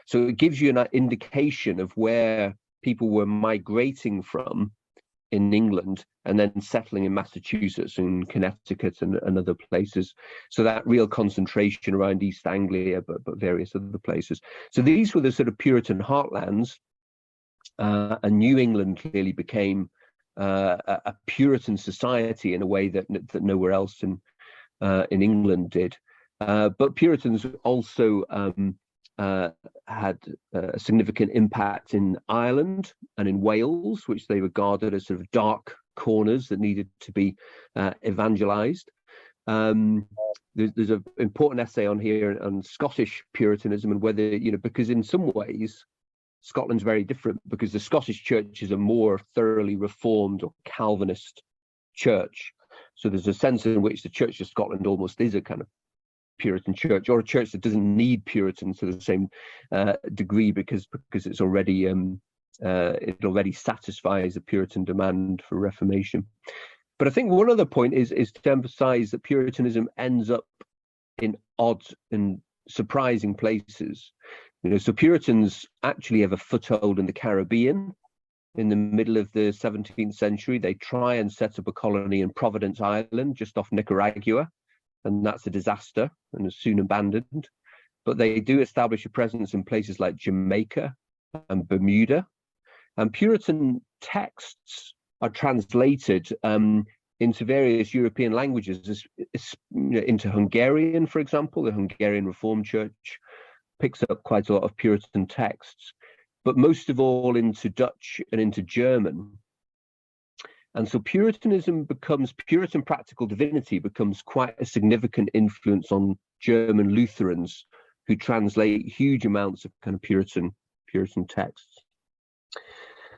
So it gives you an indication of where people were migrating from in England and then settling in Massachusetts and Connecticut and other places. So that real concentration around East Anglia, but various other places. So these were the sort of Puritan heartlands, and New England clearly became a Puritan society in a way that nowhere else in England did. But Puritans also had a significant impact in Ireland and in Wales, which they regarded as sort of dark corners that needed to be evangelized. There's an important essay on here on Scottish Puritanism and whether, because in some ways Scotland's very different, because the Scottish church is a more thoroughly reformed or Calvinist church. So there's a sense in which the Church of Scotland almost is a kind of Puritan church, or a church that doesn't need Puritans to the same degree because it's already it already satisfies the Puritan demand for Reformation. But I think one other point is to emphasize that Puritanism ends up in odd and surprising places. So Puritans actually have a foothold in the Caribbean. In the middle of the 17th century, they try and set up a colony in Providence Island, just off Nicaragua, and that's a disaster and is soon abandoned. But they do establish a presence in places like Jamaica and Bermuda. And Puritan texts are translated into various European languages, into Hungarian, for example. The Hungarian Reformed Church picks up quite a lot of Puritan texts, but most of all into Dutch and into German. And so Puritan practical divinity becomes quite a significant influence on German Lutherans, who translate huge amounts of kind of Puritan texts.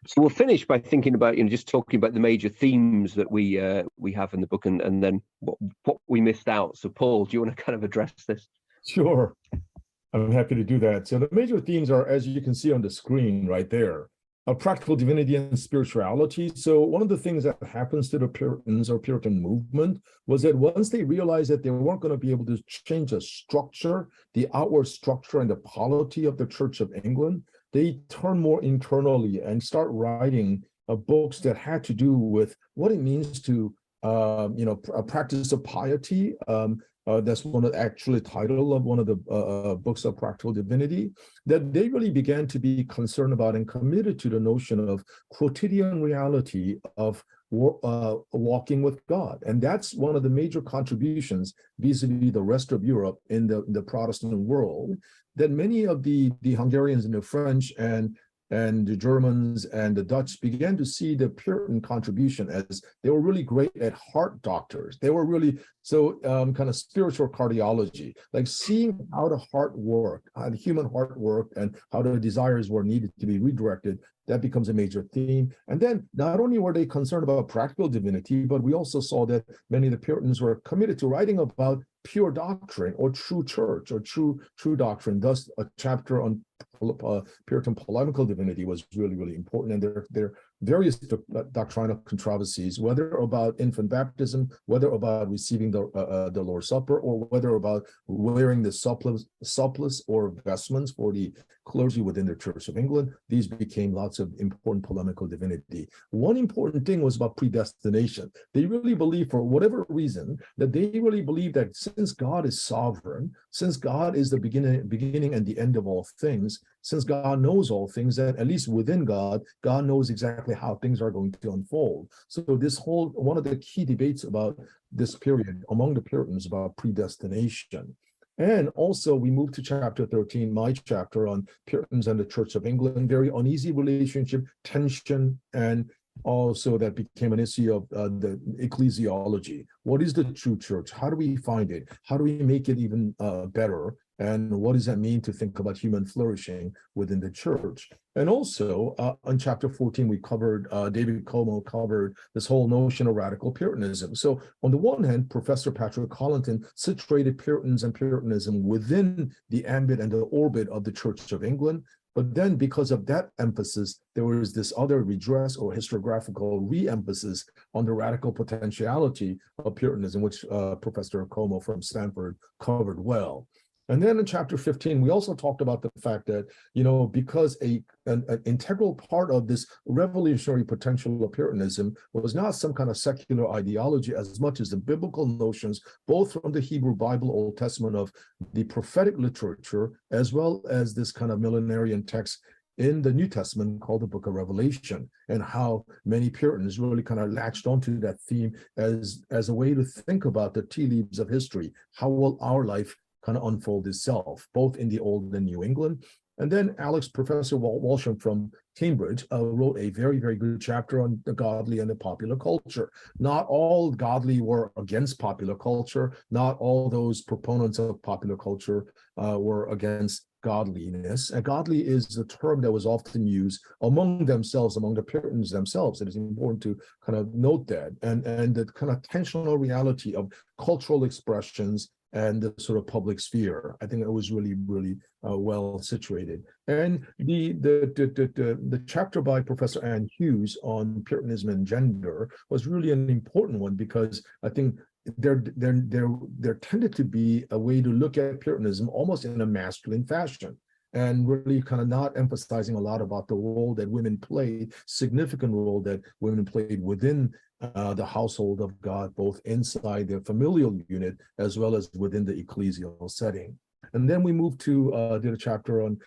So we'll finish by thinking about, just talking about the major themes that we have in the book, and then what we missed out. So Paul, do you want to kind of address this? Sure, I'm happy to do that. So the major themes are, as you can see on the screen right there, practical divinity and spirituality. So one of the things that happens to the Puritans or Puritan movement was that once they realized that they weren't going to be able to change the structure, the outward structure and the polity of the Church of England, they turn more internally and start writing books that had to do with what it means to, a practice of piety. That's actually title of one of the books of practical divinity, that they really began to be concerned about and committed to the notion of quotidian reality of walking with God. And that's one of the major contributions vis-a-vis the rest of Europe in the Protestant world, that many of the Hungarians and the French and the Germans and the Dutch began to see the Puritan contribution as they were really great at heart doctors. They were really kind of spiritual cardiology, like seeing how the heart worked, how the human heart worked, and how the desires were needed to be redirected. That becomes a major theme. And then not only were they concerned about practical divinity, but we also saw that many of the Puritans were committed to writing about pure doctrine or true church or true doctrine. Thus, a chapter on Puritan polemical divinity was really, really important. And there are various doctrinal controversies, whether about infant baptism, whether about receiving the Lord's Supper, or whether about wearing the surplice or vestments for the clergy within the Church of England. These became lots of important polemical divinity. One important thing was about predestination. They really believed, for whatever reason, that they really believed that since God is sovereign, since God is the beginning and the end of all things, since God knows all things, that at least within God knows exactly how things are going to unfold. So one of the key debates about this period among the Puritans about predestination. And also we move to chapter 13, my chapter on Puritans and the Church of England, very uneasy relationship, tension, and also that became an issue of the ecclesiology. What is the true church? How do we find it? How do we make it even better? And what does that mean to think about human flourishing within the church? And also, in chapter 14, we covered, David Como covered this whole notion of radical Puritanism. So on the one hand, Professor Patrick Collington situated Puritans and Puritanism within the ambit and the orbit of the Church of England. But then because of that emphasis, there was this other redress or historiographical re-emphasis on the radical potentiality of Puritanism, which Professor Como from Stanford covered well. And then in chapter 15, we also talked about the fact that, because an integral part of this revolutionary potential of Puritanism was not some kind of secular ideology as much as the biblical notions, both from the Hebrew Bible, Old Testament, of the prophetic literature, as well as this kind of millenarian text in the New Testament called the Book of Revelation, and how many Puritans really kind of latched onto that theme as a way to think about the tea leaves of history. How will our life kind of unfold itself, both in the Old and New England? And then Professor Walsham from Cambridge wrote a very, very good chapter on the godly and the popular culture. Not all godly were against popular culture. Not all those proponents of popular culture were against godliness. And godly is a term that was often used among themselves, among the Puritans themselves. It is important to kind of note that. And the kind of tensional reality of cultural expressions and the sort of public sphere. I think it was really, really well situated. And the chapter by Professor Ann Hughes on Puritanism and gender was really an important one, because I think there tended to be a way to look at Puritanism almost in a masculine fashion, and really kind of not emphasizing a lot about the role that women played, significant role that women played within the household of God, both inside their familial unit as well as within the ecclesial setting. And then we moved to did a chapter on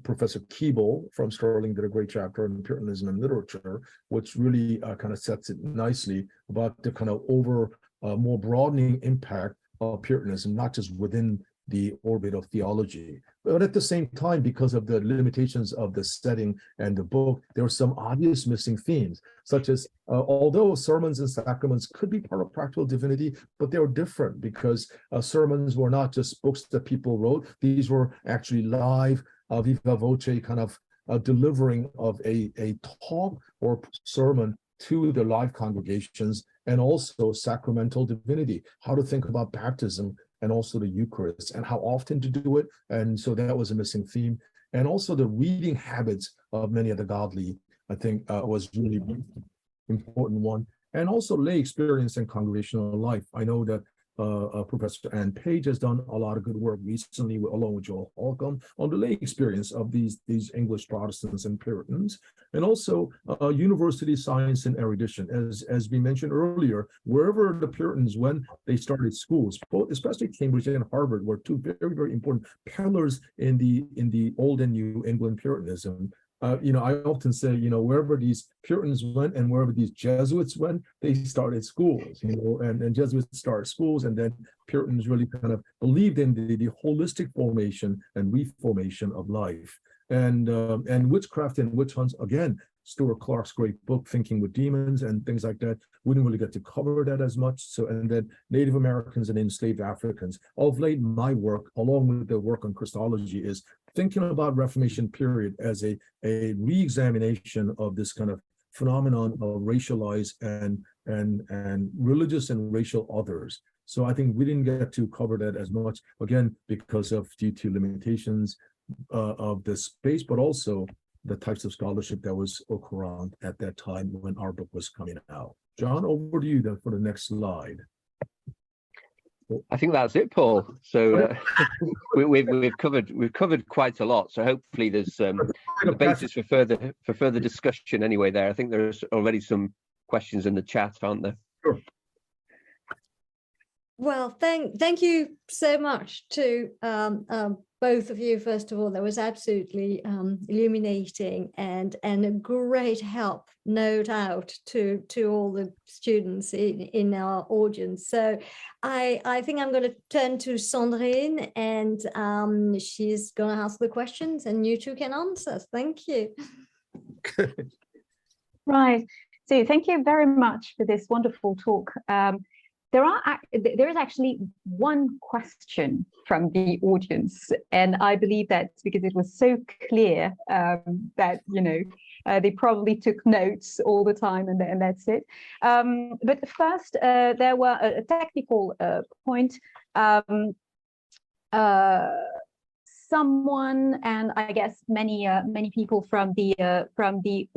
Professor Keeble from Sterling did a great chapter on Puritanism and literature, which really kind of sets it nicely about the kind of more broadening impact of Puritanism, not just within the orbit of theology, but at the same time, because of the limitations of the setting and the book, there were some obvious missing themes, such as although sermons and sacraments could be part of practical divinity, but they were different because sermons were not just books that people wrote. These were actually live, viva voce kind of delivering of a talk or sermon to the live congregations, and also sacramental divinity, how to think about baptism and also the Eucharist and how often to do it. And so that was a missing theme. And also the reading habits of many of the godly, I think was really important one. And also lay experience and congregational life. I know that Professor Ann Page has done a lot of good work recently, along with Joel Holcomb, on the lay experience of these English Protestants and Puritans, and also university science and erudition. As we mentioned earlier, wherever the Puritans went, they started schools. Both, especially Cambridge and Harvard, were two very, very important pillars in the Old and New England Puritanism. I often say, wherever these Puritans went and wherever these Jesuits went, they started schools, and Jesuits started schools, and then Puritans really kind of believed in the holistic formation and reformation of life. And witchcraft and witch hunts, again, Stuart Clark's great book, Thinking with Demons and things like that, we didn't really get to cover that as much. So, and then Native Americans and enslaved Africans. Of late, my work, along with the work on Christology, is thinking about Reformation period as a re-examination of this kind of phenomenon of racialized and religious and racial others. So I think we didn't get to cover that as much, again, because of due to limitations of the space, but also the types of scholarship that was around at that time when our book was coming out. John, over to you then for the next slide. I think that's it, Paul. So we've covered quite a lot. So hopefully there's the basis for further discussion. Anyway, there I think there's already some questions in the chat, aren't there? Sure. Well, thank you so much to both of you. First of all, that was absolutely illuminating and a great help, no doubt, to all the students in our audience. So I think I'm going to turn to Sandrine, and she's going to ask the questions, and you two can answer. Thank you. Right. So thank you very much for this wonderful talk. There is actually one question from the audience, and I believe that's because it was so clear that they probably took notes all the time, and that's it. But first, there were a technical point. Someone, and I guess many people from the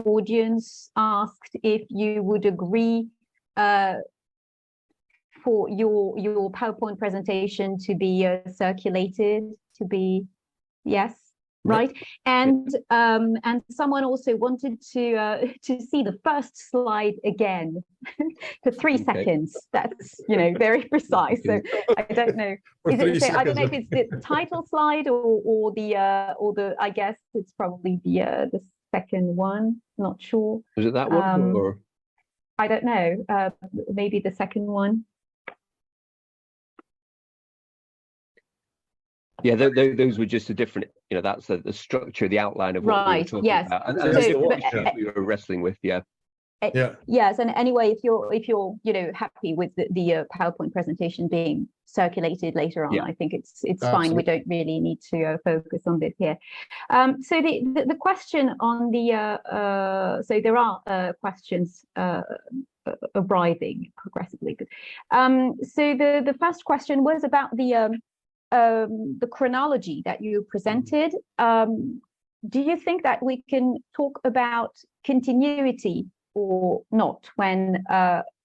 audience asked if you would agree for your PowerPoint presentation to be circulated, to be, yes, right? And someone also wanted to see the first slide again for 3 seconds. That's very precise. So I don't know. I don't know if it's the title slide or the I guess it's probably the second one. Not sure. Is it that one or? I don't know. Maybe the second one. Yeah, those were just a different, that's the structure, the outline of what we were talking about. And so, what we were wrestling with, yeah. Yes, and anyway, if you're happy with the PowerPoint presentation being circulated later on, I think it's fine. We don't really need to focus on this here. So the question on the so there are questions arriving progressively. So the first question was about the chronology that you presented. Do you think that we can talk about continuity or not when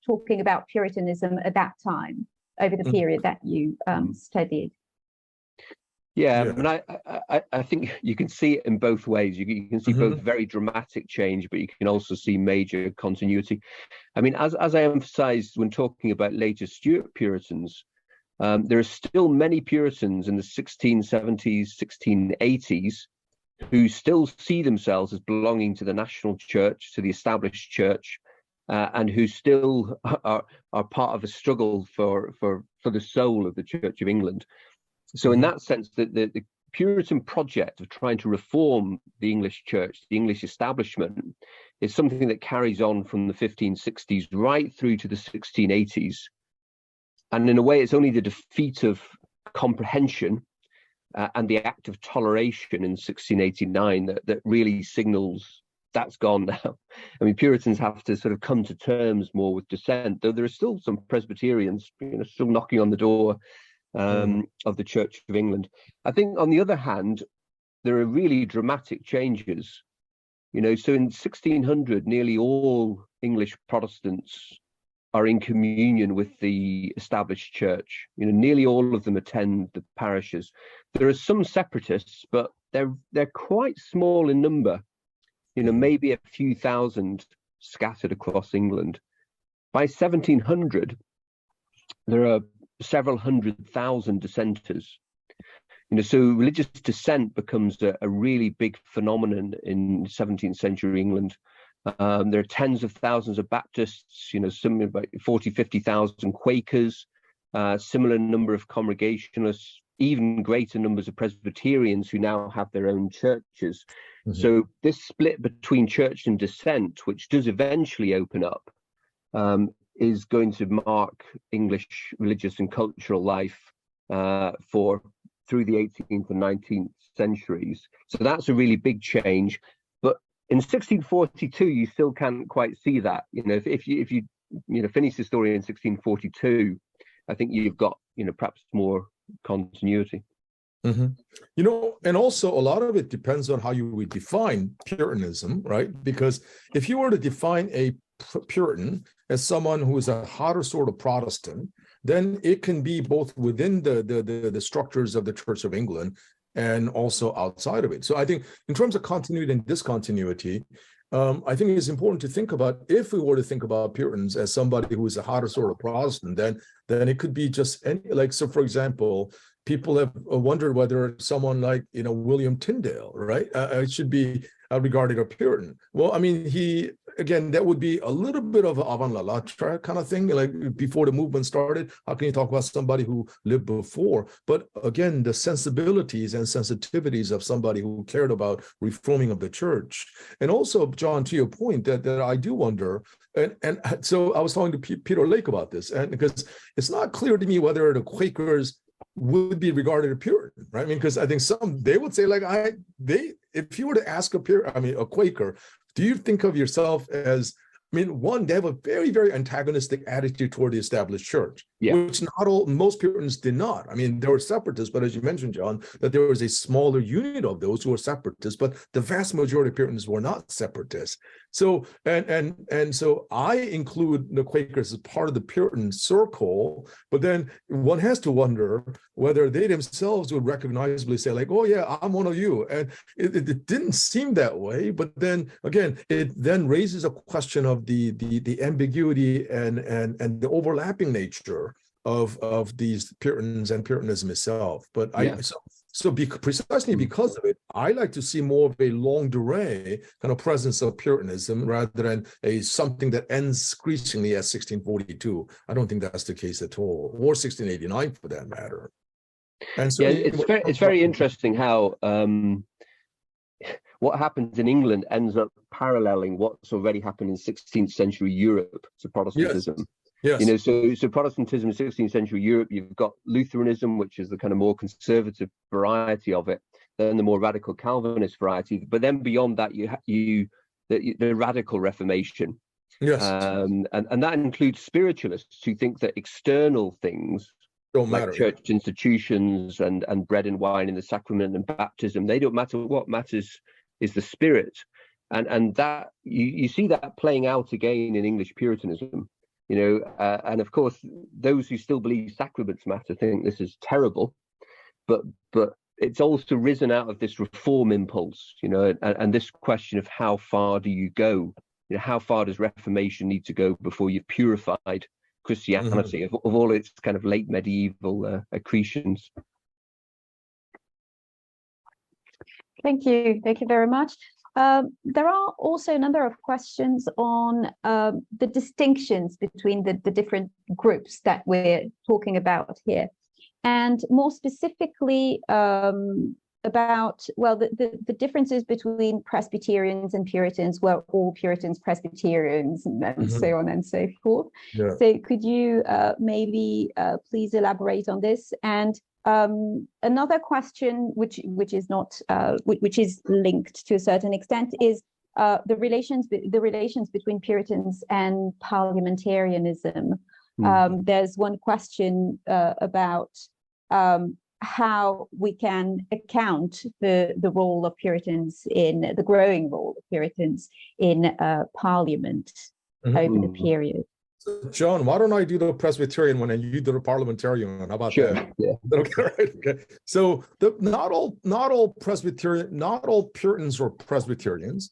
talking about Puritanism at that time, over the period that you studied? Yeah, I mean, I think you can see it in both ways. You can see both very dramatic change, but you can also see major continuity. I mean, as I emphasized when talking about later Stuart Puritans, there are still many Puritans in the 1670s, 1680s, who still see themselves as belonging to the national church, to the established church, and who still are part of a struggle for the soul of the Church of England. So in that sense, the Puritan project of trying to reform the English church, the English establishment, is something that carries on from the 1560s right through to the 1680s. And in a way, it's only the defeat of comprehension and the Act of Toleration in 1689 that really signals that's gone now. I mean, Puritans have to sort of come to terms more with dissent, though there are still some Presbyterians, still knocking on the door of the Church of England. I think, on the other hand, there are really dramatic changes. So in 1600, nearly all English Protestants are in communion with the established church. Nearly all of them attend the parishes. There are some separatists, but they're quite small in number. Maybe a few thousand scattered across England. By 1700, there are several 100,000 dissenters. So religious dissent becomes a really big phenomenon in 17th century England. There are tens of thousands of Baptists, some about 40, 50,000 Quakers, similar number of Congregationalists, even greater numbers of Presbyterians who now have their own churches. So this split between church and dissent, which does eventually open up, is going to mark English religious and cultural life through the 18th and 19th centuries. So that's a really big change. But in 1642, you still can't quite see that. If you finish the story in 1642, I think you've got perhaps more continuity. And also a lot of it depends on how you would define Puritanism, right? Because if you were to define a Puritan as someone who is a hotter sort of Protestant, then it can be both within the structures of the Church of England and also outside of it. So I think in terms of continuity and discontinuity, I think it's important to think about, if we were to think about Puritans as somebody who is a hotter sort of Protestant, then it could be just any, so for example, people have wondered whether someone like William Tyndale, right, should be regarded a Puritan. Well, I mean, that would be a little bit of an avant la lettre kind of thing, like before the movement started. How can you talk about somebody who lived before? But again, the sensibilities and sensitivities of somebody who cared about reforming of the church. And also, John, to your point, that I do wonder, and so I was talking to Peter Lake about this, and because it's not clear to me whether the Quakers would be regarded as Puritan, right? I mean, because I think they would say, if you were to ask a Quaker, do you think of yourself as, one, they have a very, very antagonistic attitude toward the established church, which most Puritans did not. I mean, there were separatists, but as you mentioned, John, that there was a smaller unit of those who were separatists, but the vast majority of Puritans were not separatists. So, and so I include the Quakers as part of the Puritan circle, but then one has to wonder whether they themselves would recognizably say, oh yeah, I'm one of you. And it didn't seem that way, but then again, it then raises a question of the ambiguity and the overlapping nature of these Puritans and Puritanism itself. But precisely because of it, I like to see more of a longue durée kind of presence of Puritanism rather than something that ends screechingly at 1642. I don't think that's the case at all, or 1689 for that matter. And so it's very interesting how what happens in England ends up paralleling what's already happened in 16th century Europe to Protestantism. Yes. So Protestantism in 16th century Europe, you've got Lutheranism, which is the kind of more conservative variety of it, then the more radical Calvinist variety. But then beyond that, the radical Reformation. Yes. And that includes spiritualists who think that external things don't like matter. Church institutions and bread and wine in the sacrament and baptism, they don't matter. What matters is the spirit. And that you see that playing out again in English Puritanism. And of course, those who still believe sacraments matter think this is terrible, but it's also risen out of this reform impulse, and this question of how far do you go? How far does Reformation need to go before you've purified Christianity of all its kind of late medieval accretions? Thank you very much. There are also a number of questions on the distinctions between the different groups that we're talking about here, and more specifically about, well, the differences between Presbyterians and Puritans. Well, all Puritans, Presbyterians, and so on and so forth. Yeah. So could you maybe please elaborate on this? And another question, which is not which is linked to a certain extent, is the relations between Puritans and parliamentarianism. There's one question about how we can account for the role of Puritans in the growing role of Puritans in Parliament over the period. John, why don't I do the Presbyterian one and you do the parliamentarian one? How about that? Yeah. Okay, right. Okay. So not all Puritans were Presbyterians,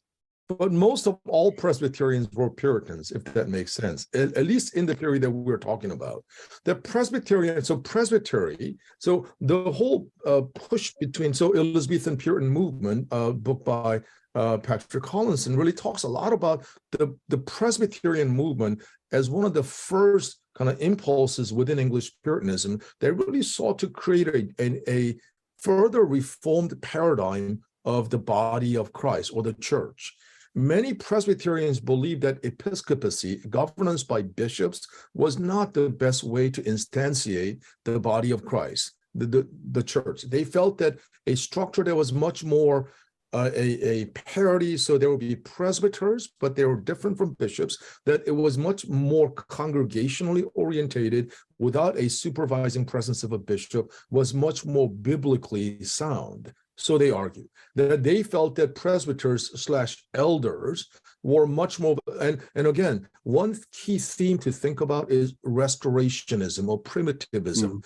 but most of all Presbyterians were Puritans, if that makes sense, at least in the period that we're talking about. The Presbyterian, so presbytery, so the whole push between, so Elizabethan Puritan movement, book by Patrick Collinson, really talks a lot about the Presbyterian movement as one of the first kind of impulses within English Puritanism that really sought to create a further reformed paradigm of the body of Christ or the church. Many Presbyterians believed that episcopacy, governance by bishops, was not the best way to instantiate the body of Christ, the church. They felt that a structure that was much more a parity, so there would be presbyters, but they were different from bishops, that it was much more congregationally orientated without a supervising presence of a bishop, was much more biblically sound. So they argue that they felt that presbyters/elders were much more, and again, one key theme to think about is restorationism or primitivism.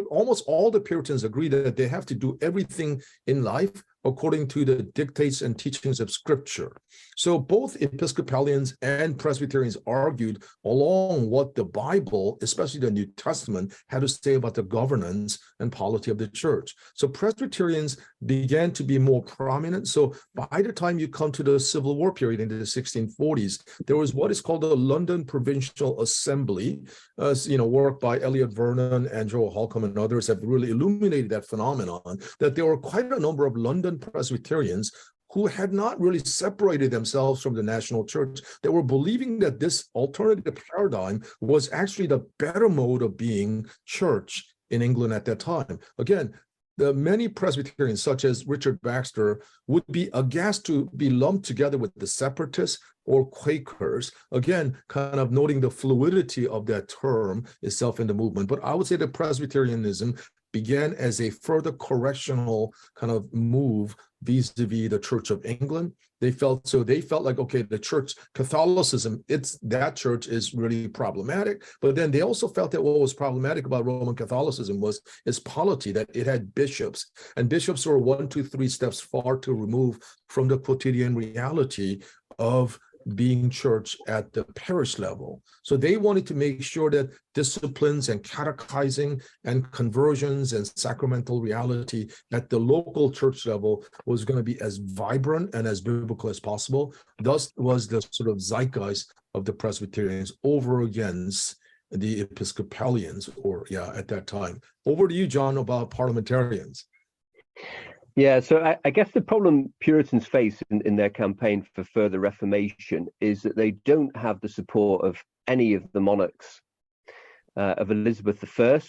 Almost all the Puritans agree that they have to do everything in life according to the dictates and teachings of Scripture. So both Episcopalians and Presbyterians argued along what the Bible, especially the New Testament, had to say about the governance and polity of the church. So Presbyterians began to be more prominent. So by the time you come to the Civil War period in the 1640s, there was what is called the London Provincial Assembly, work by Eliot Vernon and Joel Holcomb and others have really illuminated that phenomenon, that there were quite a number of London Presbyterians who had not really separated themselves from the national church. They were believing that this alternative paradigm was actually the better mode of being church in England at that time. Again, the many Presbyterians, such as Richard Baxter, would be aghast to be lumped together with the separatists or Quakers, again, kind of noting the fluidity of that term itself in the movement. But I would say that Presbyterianism began as a further correctional kind of move vis-a-vis the Church of England. They felt like, okay, the church, Catholicism, that church is really problematic. But then they also felt that what was problematic about Roman Catholicism was its polity, that it had bishops, and bishops were 1, 2, 3 steps far to remove from the quotidian reality of being church at the parish level. So they wanted to make sure that disciplines and catechizing and conversions and sacramental reality at the local church level was going to be as vibrant and as biblical as possible. Thus was the sort of zeitgeist of the Presbyterians over against the Episcopalians, at that time. Over to you, John, about parliamentarians. Yeah, so I guess the problem Puritans face in their campaign for further reformation is that they don't have the support of any of the monarchs. Of Elizabeth I,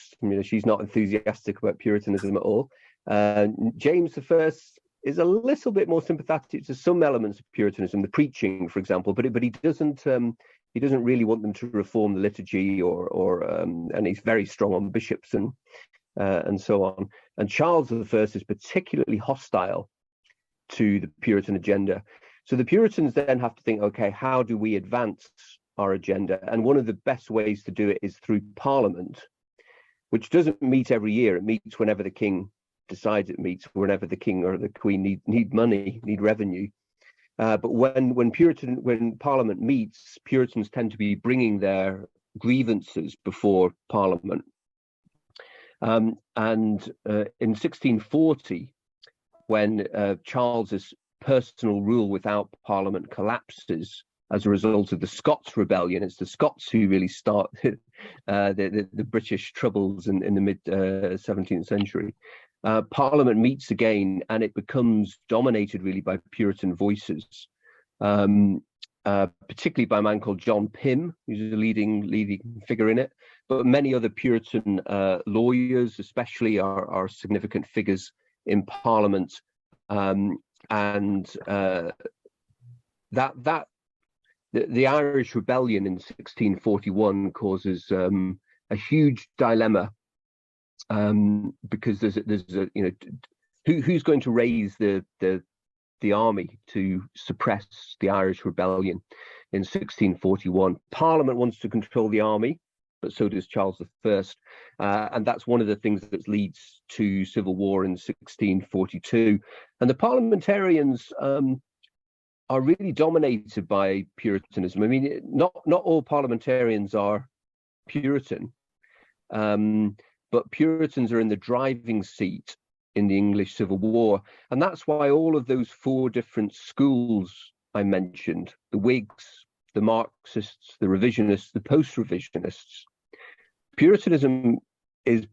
she's not enthusiastic about Puritanism at all. James I is a little bit more sympathetic to some elements of Puritanism, the preaching, for example, but he doesn't really want them to reform the liturgy and he's very strong on bishops and so on. And Charles I is particularly hostile to the Puritan agenda. So the Puritans then have to think, okay, how do we advance our agenda. And one of the best ways to do it is through Parliament, which doesn't meet every year. It meets whenever the king decides it meets, whenever the king or the queen need money, need revenue. But when Parliament meets, Puritans tend to be bringing their grievances before Parliament. And in 1640, when Charles's personal rule without Parliament collapses as a result of the Scots rebellion, it's the Scots who really start the British troubles in the mid 17th century. Parliament meets again, and it becomes dominated really by Puritan voices, particularly by a man called John Pym, who's a leading figure in it. But many other Puritan lawyers, especially, are significant figures in Parliament, the Irish Rebellion in 1641 causes a huge dilemma, because there's a who's going to raise the army to suppress the Irish Rebellion in 1641. Parliament wants to control the army, but so does Charles I, and that's one of the things that leads to civil war in 1642. And the parliamentarians are really dominated by Puritanism. I mean, not all parliamentarians are Puritan, but Puritans are in the driving seat in the English Civil War. And that's why all of those four different schools I mentioned, the Whigs, the Marxists, the Revisionists, the Post-Revisionists, Puritanism is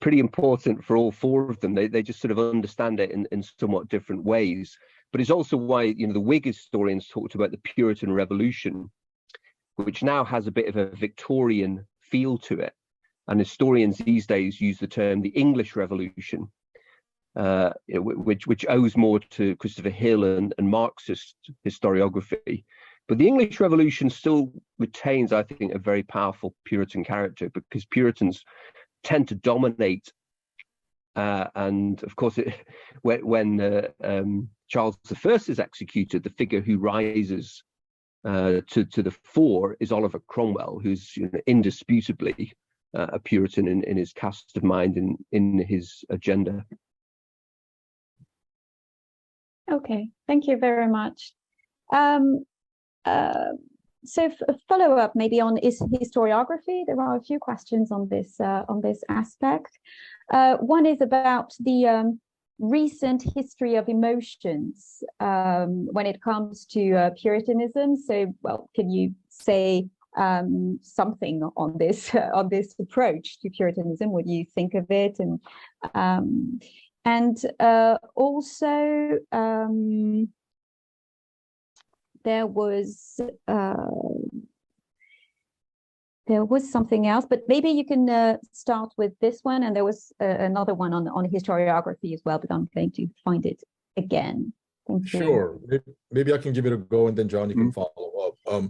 pretty important for all four of them. They just sort of understand it in somewhat different ways. But it's also why, the Whig historians talked about the Puritan Revolution, which now has a bit of a Victorian feel to it. And historians these days use the term the English Revolution, which owes more to Christopher Hill and Marxist historiography. But the English Revolution still retains, I think, a very powerful Puritan character, because Puritans tend to dominate. And of course, when Charles I is executed, the figure who rises to the fore is Oliver Cromwell, who's indisputably a Puritan in his cast of mind, in his agenda. Okay, thank you very much. So a follow-up maybe on historiography. There are a few questions on this aspect. One is about the recent history of emotions when it comes to Puritanism. So, well, can you say something on this approach to Puritanism? What do you think of it? And also there was something else, but maybe you can start with this one. And there was another one on historiography as well, but I'm going to find it again. Thank you. Sure. Maybe I can give it a go, and then John, you can follow up.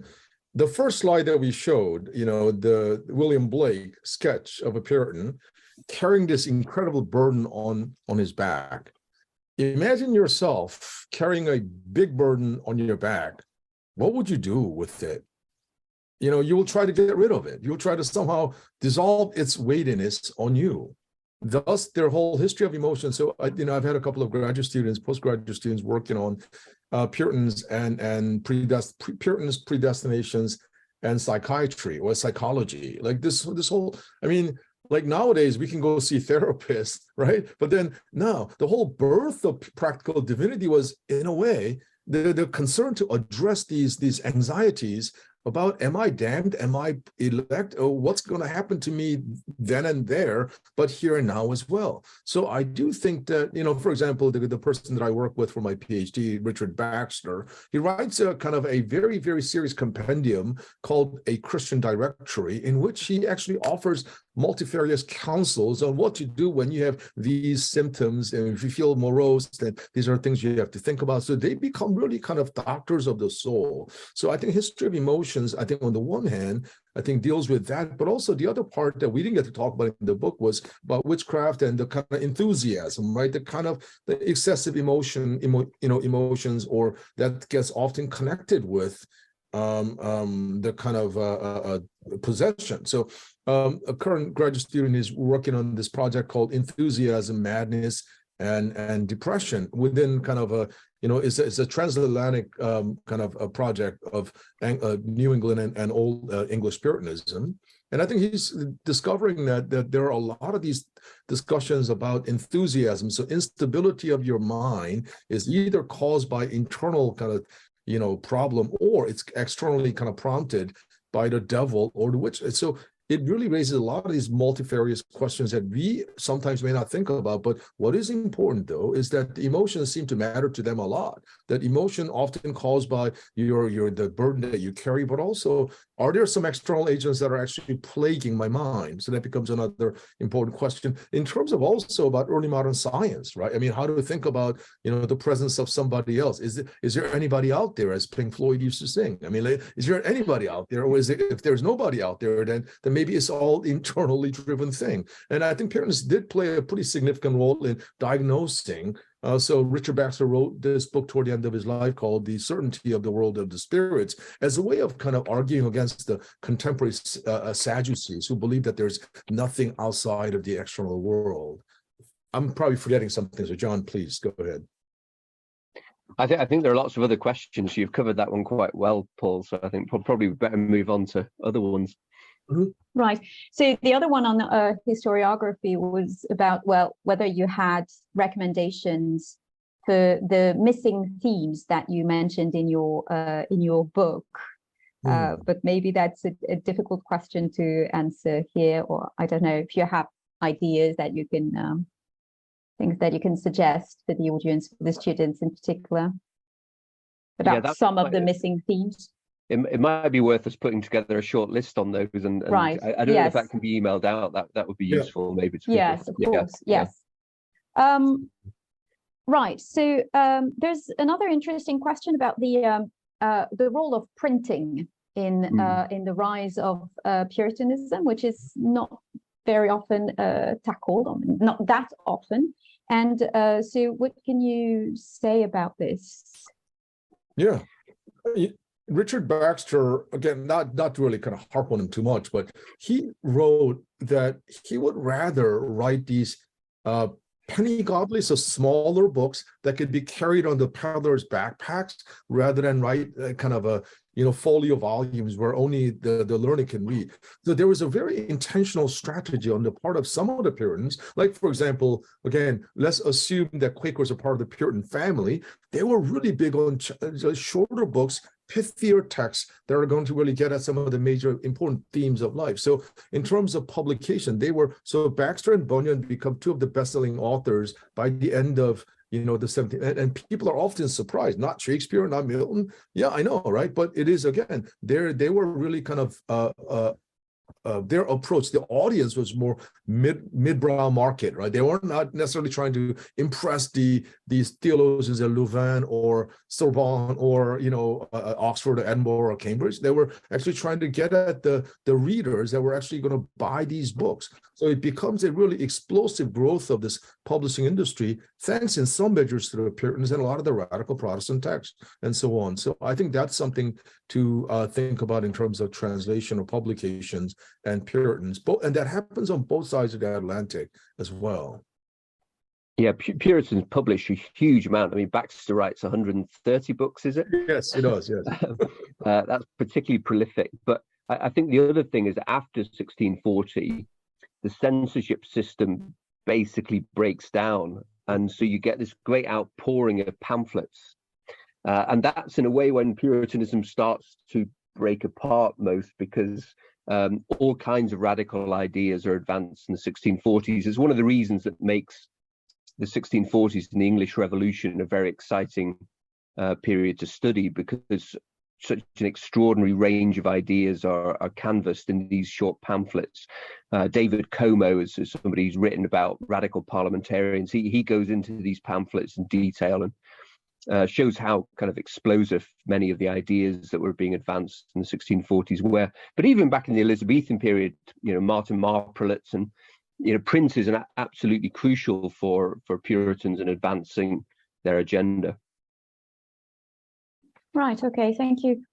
The first slide that we showed, the William Blake sketch of a Puritan carrying this incredible burden on his back. Imagine yourself carrying a big burden on your back. What would you do with it? You will try to get rid of it. You'll try to somehow dissolve its weightiness on you. Thus, their whole history of emotion. So, I've had a couple of graduate students, postgraduate students working on Puritans and Puritans, predestinations, and psychiatry or psychology. Like this whole, like nowadays we can go see therapists, right? But then now the whole birth of practical divinity was, in a way, the concern to address these anxieties about, am I damned? Am I elect? Oh, what's going to happen to me then and there, but here and now as well? So I do think that, for example, the person that I work with for my PhD, Richard Baxter, he writes a kind of a very, very serious compendium called A Christian Directory, in which he actually offers multifarious counsels on what to do when you have these symptoms, and if you feel morose, then these are things you have to think about. So they become really kind of doctors of the soul. So I think history of emotions, I think on the one hand, I think deals with that, but also the other part that we didn't get to talk about in the book was about witchcraft and the kind of enthusiasm, right? The kind of the excessive emotions, or that gets often connected with the kind of possession. So a current graduate student is working on this project called Enthusiasm, Madness, and Depression within kind of a, it's a transatlantic kind of a project of New England and Old English Puritanism. And I think he's discovering that there are a lot of these discussions about enthusiasm. So instability of your mind is either caused by internal kind of, problem, or it's externally kind of prompted by the devil or the witch. And so it really raises a lot of these multifarious questions that we sometimes may not think about. But what is important, though, is that the emotions seem to matter to them a lot. That emotion often caused by the burden that you carry, but also, are there some external agents that are actually plaguing my mind? So that becomes another important question in terms of also about early modern science, right? I mean, how do we think about, the presence of somebody else? Is there anybody out there, as Pink Floyd used to sing? I mean, is there anybody out there, or is it, if there's nobody out there, then maybe it's all internally driven thing? And I think Puritans did play a pretty significant role in diagnosing. So Richard Baxter wrote this book toward the end of his life called The Certainty of the World of the Spirits, as a way of kind of arguing against the contemporary Sadducees who believe that there's nothing outside of the external world. I'm probably forgetting something, so John, please go ahead. I think there are lots of other questions. You've covered that one quite well, Paul, so I think probably better move on to other ones. Mm-hmm. Right. So the other one on historiography was about, well, whether you had recommendations for the missing themes that you mentioned in your book. But maybe that's a difficult question to answer here, or I don't know if you have ideas that you can things that you can suggest for the audience, for the students in particular, about some of the missing themes. It might be worth us putting together a short list on those, and right. I don't know if that can be emailed out. That would be useful, maybe. To yes, of course. Yes. Right. So there's another interesting question about the role of printing in the rise of Puritanism, which is not very often tackled, not that often. And so, what can you say about this? Yeah. Richard Baxter, again, not really kind of harp on him too much, but he wrote that he would rather write these penny godly, so smaller books that could be carried on the peddlers' backpacks, rather than write kind of a folio volumes where only the learned can read. So there was a very intentional strategy on the part of some of the Puritans. Like, for example, again, let's assume that Quakers are part of the Puritan family. They were really big on shorter books, pithier texts that are going to really get at some of the major important themes of life. So in terms of publication, so Baxter and Bunyan become two of the best-selling authors by the end of the 17th, and people are often surprised. Not Shakespeare, not Milton. Yeah, I know, right? But it is, again, they were really kind of their approach. The audience was more mid-brow market, right? They were not necessarily trying to impress these theologians at Louvain or Sorbonne or Oxford or Edinburgh or Cambridge. They were actually trying to get at the readers that were actually going to buy these books. So it becomes a really explosive growth of this publishing industry, thanks in some measures to the Puritans and a lot of the radical Protestant texts and so on. So I think that's something to think about in terms of translation or publications and Puritans, and that happens on both sides of the Atlantic as well. Yeah, Puritans publish a huge amount. I mean, Baxter writes 130 books, is it? Yes, it does, yes. That's particularly prolific. But I think the other thing is after 1640, the censorship system basically breaks down. And so you get this great outpouring of pamphlets. And that's in a way when Puritanism starts to break apart most, because all kinds of radical ideas are advanced in the 1640s. It's one of the reasons that makes the 1640s and the English Revolution a very exciting period to study, because such an extraordinary range of ideas are canvassed in these short pamphlets. David Como is somebody who's written about radical parliamentarians. He goes into these pamphlets in detail and shows how kind of explosive many of the ideas that were being advanced in the 1640s were. But even back in the Elizabethan period, Martin Marprelate and print is absolutely crucial for Puritans in advancing their agenda. Right. Okay. Thank you.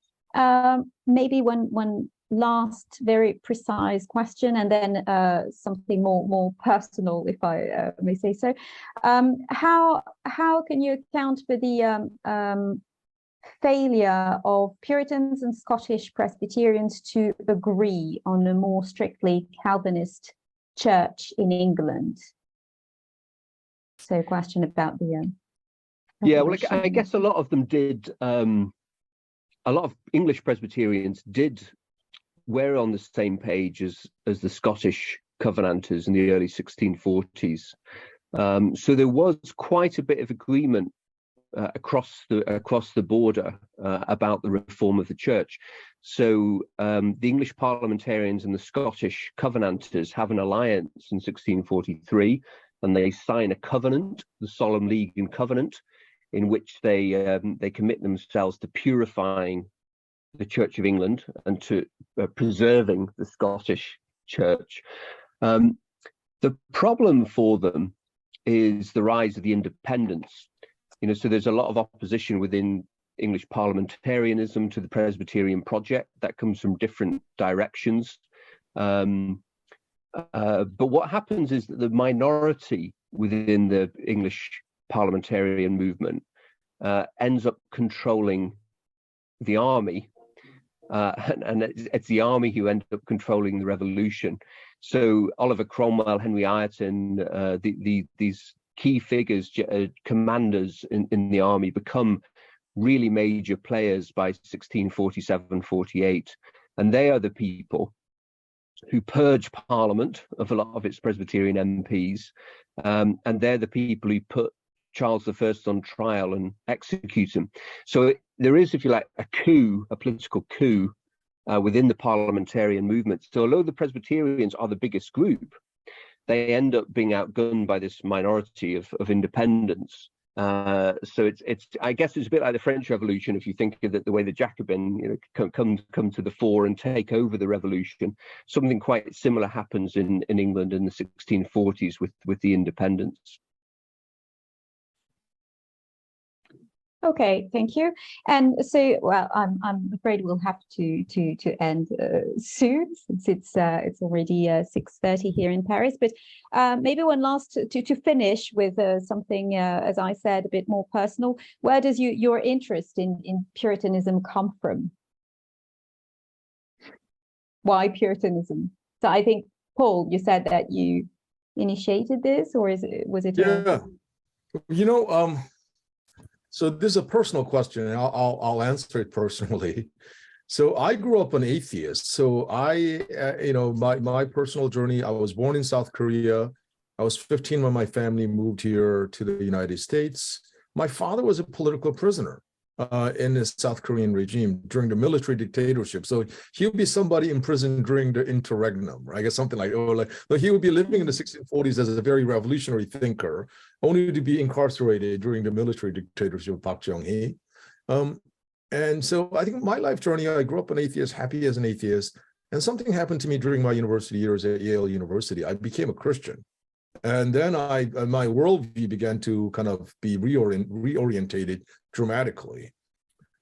maybe one last very precise question, and then something more personal, if I may say so. How can you account for the failure of Puritans and Scottish Presbyterians to agree on a more strictly Calvinist church in England? So, a question about the yeah, well, I guess a lot of them did. A lot of English Presbyterians were on the same page as the Scottish Covenanters in the early 1640s. So there was quite a bit of agreement across the border about the reform of the church. So the English parliamentarians and the Scottish Covenanters have an alliance in 1643, and they sign a covenant, the Solemn League and Covenant, in which they commit themselves to purifying the Church of England and to preserving the Scottish Church. The problem for them is the rise of the independents. So there's a lot of opposition within English parliamentarianism to the Presbyterian project that comes from different directions. But what happens is that the minority within the English parliamentarian movement ends up controlling the army, and it's the army who end up controlling the revolution. So Oliver Cromwell, Henry Ireton, these key figures, commanders in the army, become really major players by 1647-48, and they are the people who purge Parliament of a lot of its Presbyterian MPs, and they're the people who put Charles I on trial and execute him. So there is, if you like, a political coup within the parliamentarian movement. So although the Presbyterians are the biggest group, they end up being outgunned by this minority of independents. So it's I guess it's a bit like the French Revolution, if you think of it, the way the Jacobin come to the fore and take over the revolution. Something quite similar happens in England in the 1640s with the independents. Okay, thank you. And so, well, I'm afraid we'll have to end soon, since it's already 6:30 here in Paris. But maybe one last to finish with something, as I said, a bit more personal. Where does your interest in Puritanism come from? Why Puritanism? So I think, Paul, you said that you initiated this, or was it? Yeah, so this is a personal question, and I'll answer it personally. So I grew up an atheist. So my personal journey, I was born in South Korea. I was 15 when my family moved here to the United States. My father was a political prisoner in the South Korean regime during the military dictatorship. So he would be somebody imprisoned during the interregnum, right? I guess something like he would be living in the 1640s as a very revolutionary thinker, only to be incarcerated during the military dictatorship of Park Chung-hee. And so I think my life journey, I grew up an atheist, happy as an atheist, and something happened to me during my university years at Yale University. I became a Christian. And then my worldview began to kind of be reorientated dramatically.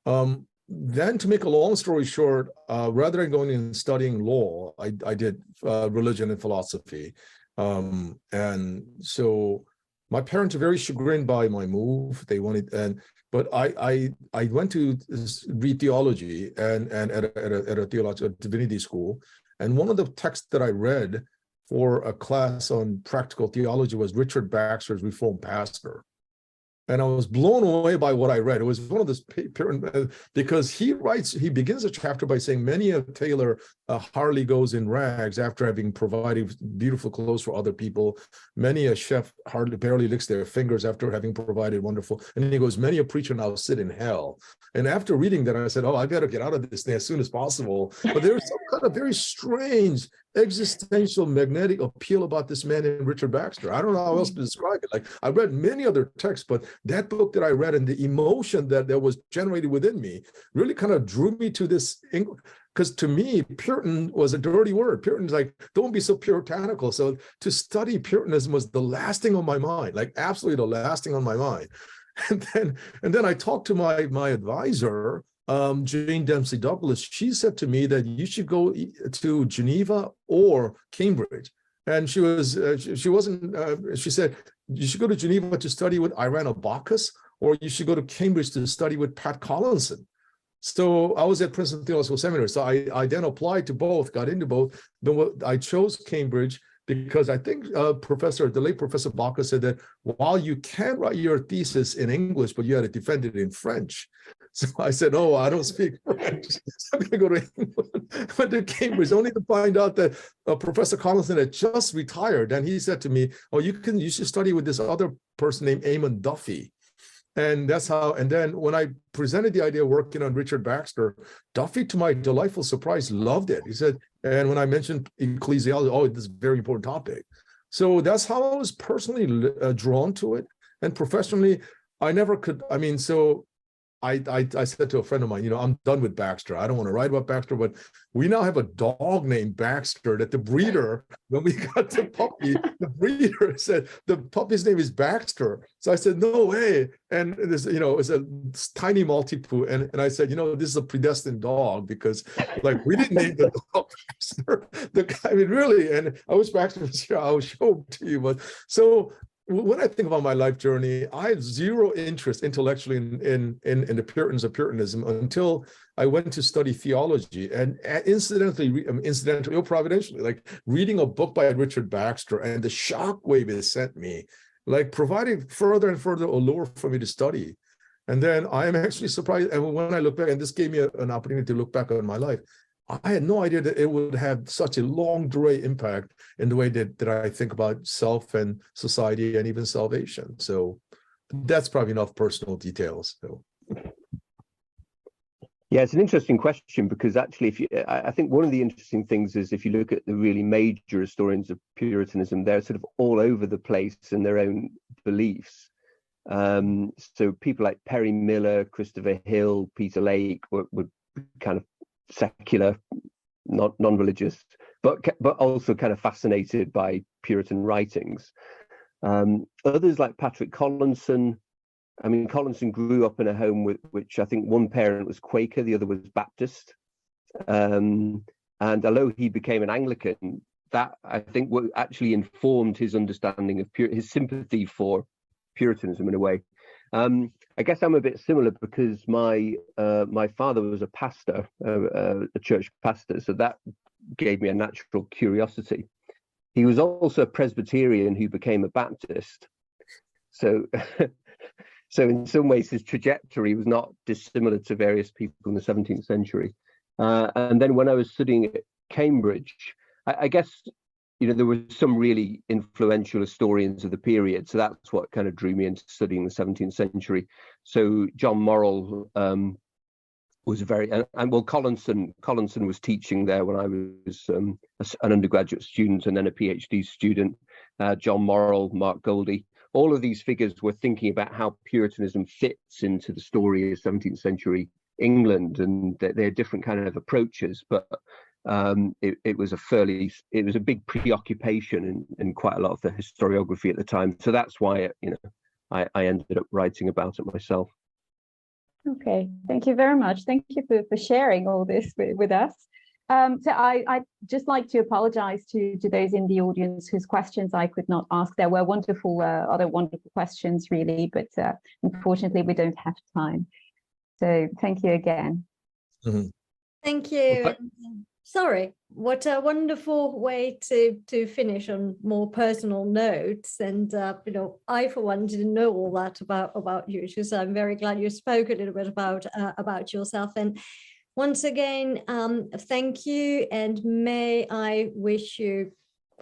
Then, to make a long story short, rather than going and studying law, I did religion and philosophy. And so my parents are very chagrined by my move. They wanted, but I went to read theology and at a theological divinity school. And one of the texts that I read for a class on practical theology was Richard Baxter's Reformed Pastor. And I was blown away by what I read. It was one of this, because he begins a chapter by saying, many a tailor hardly goes in rags after having provided beautiful clothes for other people. Many a chef barely licks their fingers after having provided wonderful. And then he goes, many a preacher now sit in hell. And after reading that, I said, I better get out of this thing as soon as possible. But there's some kind of very strange existential magnetic appeal about this man named Richard Baxter. I don't know how else to describe it. Like, I read many other texts, but that book that I read and the emotion that was generated within me really kind of drew me to this, because to me, Puritan was a dirty word. Puritan's like, don't be so puritanical. So to study Puritanism was the last thing on my mind, like absolutely the last thing on my mind. And then I talked to my advisor, Jane Dempsey Douglas, she said to me that you should go to Geneva or Cambridge. And she said, you should go to Geneva to study with Irana Bacchus, or you should go to Cambridge to study with Pat Collinson. So I was at Princeton Theological Seminary. So I then applied to both, got into both. Then I chose Cambridge because I think the late Professor Bacchus said that while you can write your thesis in English, but you had to defend it in French. So I said, oh, I don't speak French. So I'm going to go to England. Went to Cambridge only to find out that Professor Collinson had just retired. And he said to me, oh, you should study with this other person named Eamon Duffy. And that's how, and then when I presented the idea of working on Richard Baxter, Duffy, to my delightful surprise, loved it. He said, and when I mentioned ecclesiology, oh, this is a very important topic. So that's how I was personally drawn to it. And professionally, I never could, I mean, so I said to a friend of mine, I'm done with Baxter. I don't want to write about Baxter, but we now have a dog named Baxter that the breeder, when we got the puppy, the breeder said, the puppy's name is Baxter. So I said, no way. And this, it's a tiny Maltipoo. And I said, this is a predestined dog because like we didn't name the dog Baxter. I mean, really, and I wish Baxter was here, I'll show it to you. But so when I think about my life journey, I had zero interest intellectually in the Puritans of Puritanism until I went to study theology. And incidentally or providentially, like reading a book by Richard Baxter and the shockwave it sent me, like providing further and further allure for me to study. And then I am actually surprised. And when I look back, and this gave me an opportunity to look back on my life, I had no idea that it would have such a long durée impact in the way that I think about self and society and even salvation. So that's probably enough personal details. So. Yeah, it's an interesting question because actually, I think one of the interesting things is if you look at the really major historians of Puritanism, they're sort of all over the place in their own beliefs. So people like Perry Miller, Christopher Hill, Peter Lake were kind of secular, not non-religious, but also kind of fascinated by Puritan writings. Others like Patrick Collinson. I mean, Collinson grew up in a home which I think one parent was Quaker, the other was Baptist. And although he became an Anglican, that I think actually informed his understanding of his sympathy for Puritanism in a way. I guess I'm a bit similar because my father was a pastor, a church pastor, so that gave me a natural curiosity. He was also a Presbyterian who became a Baptist. So in some ways his trajectory was not dissimilar to various people in the 17th century. And then when I was studying at Cambridge, I guess there were some really influential historians of the period. So that's what kind of drew me into studying the 17th century. So John Morrell was Collinson was teaching there when I was an undergraduate student and then a PhD student. John Morrell, Mark Goldie, all of these figures were thinking about how Puritanism fits into the story of 17th century England, and they're different kind of approaches, but it was a big preoccupation in quite a lot of the historiography at the time. So that's why I ended up writing about it myself. Okay, thank you very much. Thank you for sharing all this with us. So I'd just like to apologize to those in the audience whose questions I could not ask. There were other wonderful questions really, but unfortunately we don't have time. So thank you again. Mm-hmm. Thank you. Sorry, what a wonderful way to finish on more personal notes. And I for one didn't know all that about you, so I'm very glad you spoke a little bit about yourself. And once again, thank you, and may I wish you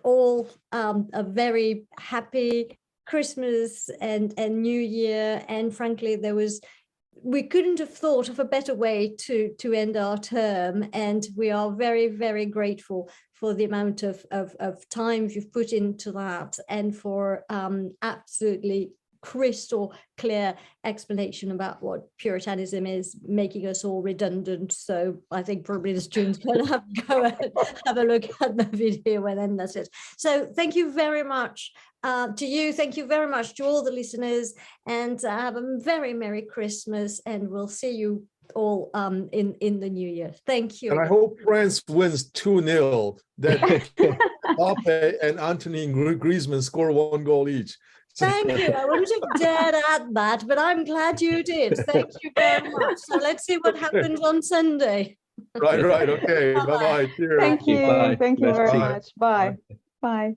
all a very happy Christmas and New Year. And frankly, we couldn't have thought of a better way to end our term, and we are very, very grateful for the amount of time you've put into that, and for absolutely crystal clear explanation about what Puritanism is, making us all redundant. So I think probably the students can go and have a look at the video and then that's it. So thank you very much to you. Thank you very much to all the listeners, and have a very Merry Christmas, and we'll see you all in the new year. Thank you. And I hope France wins 2-0. That Mbappe and Anthony Griezmann score 1 goal each. Thank you. I wouldn't have dared add that, but I'm glad you did. Thank you very much. So let's see what happens on Sunday. Right. Okay. Bye-bye. Cheers. Thank you. Bye. Thank you very Bye. much. Bye. Bye.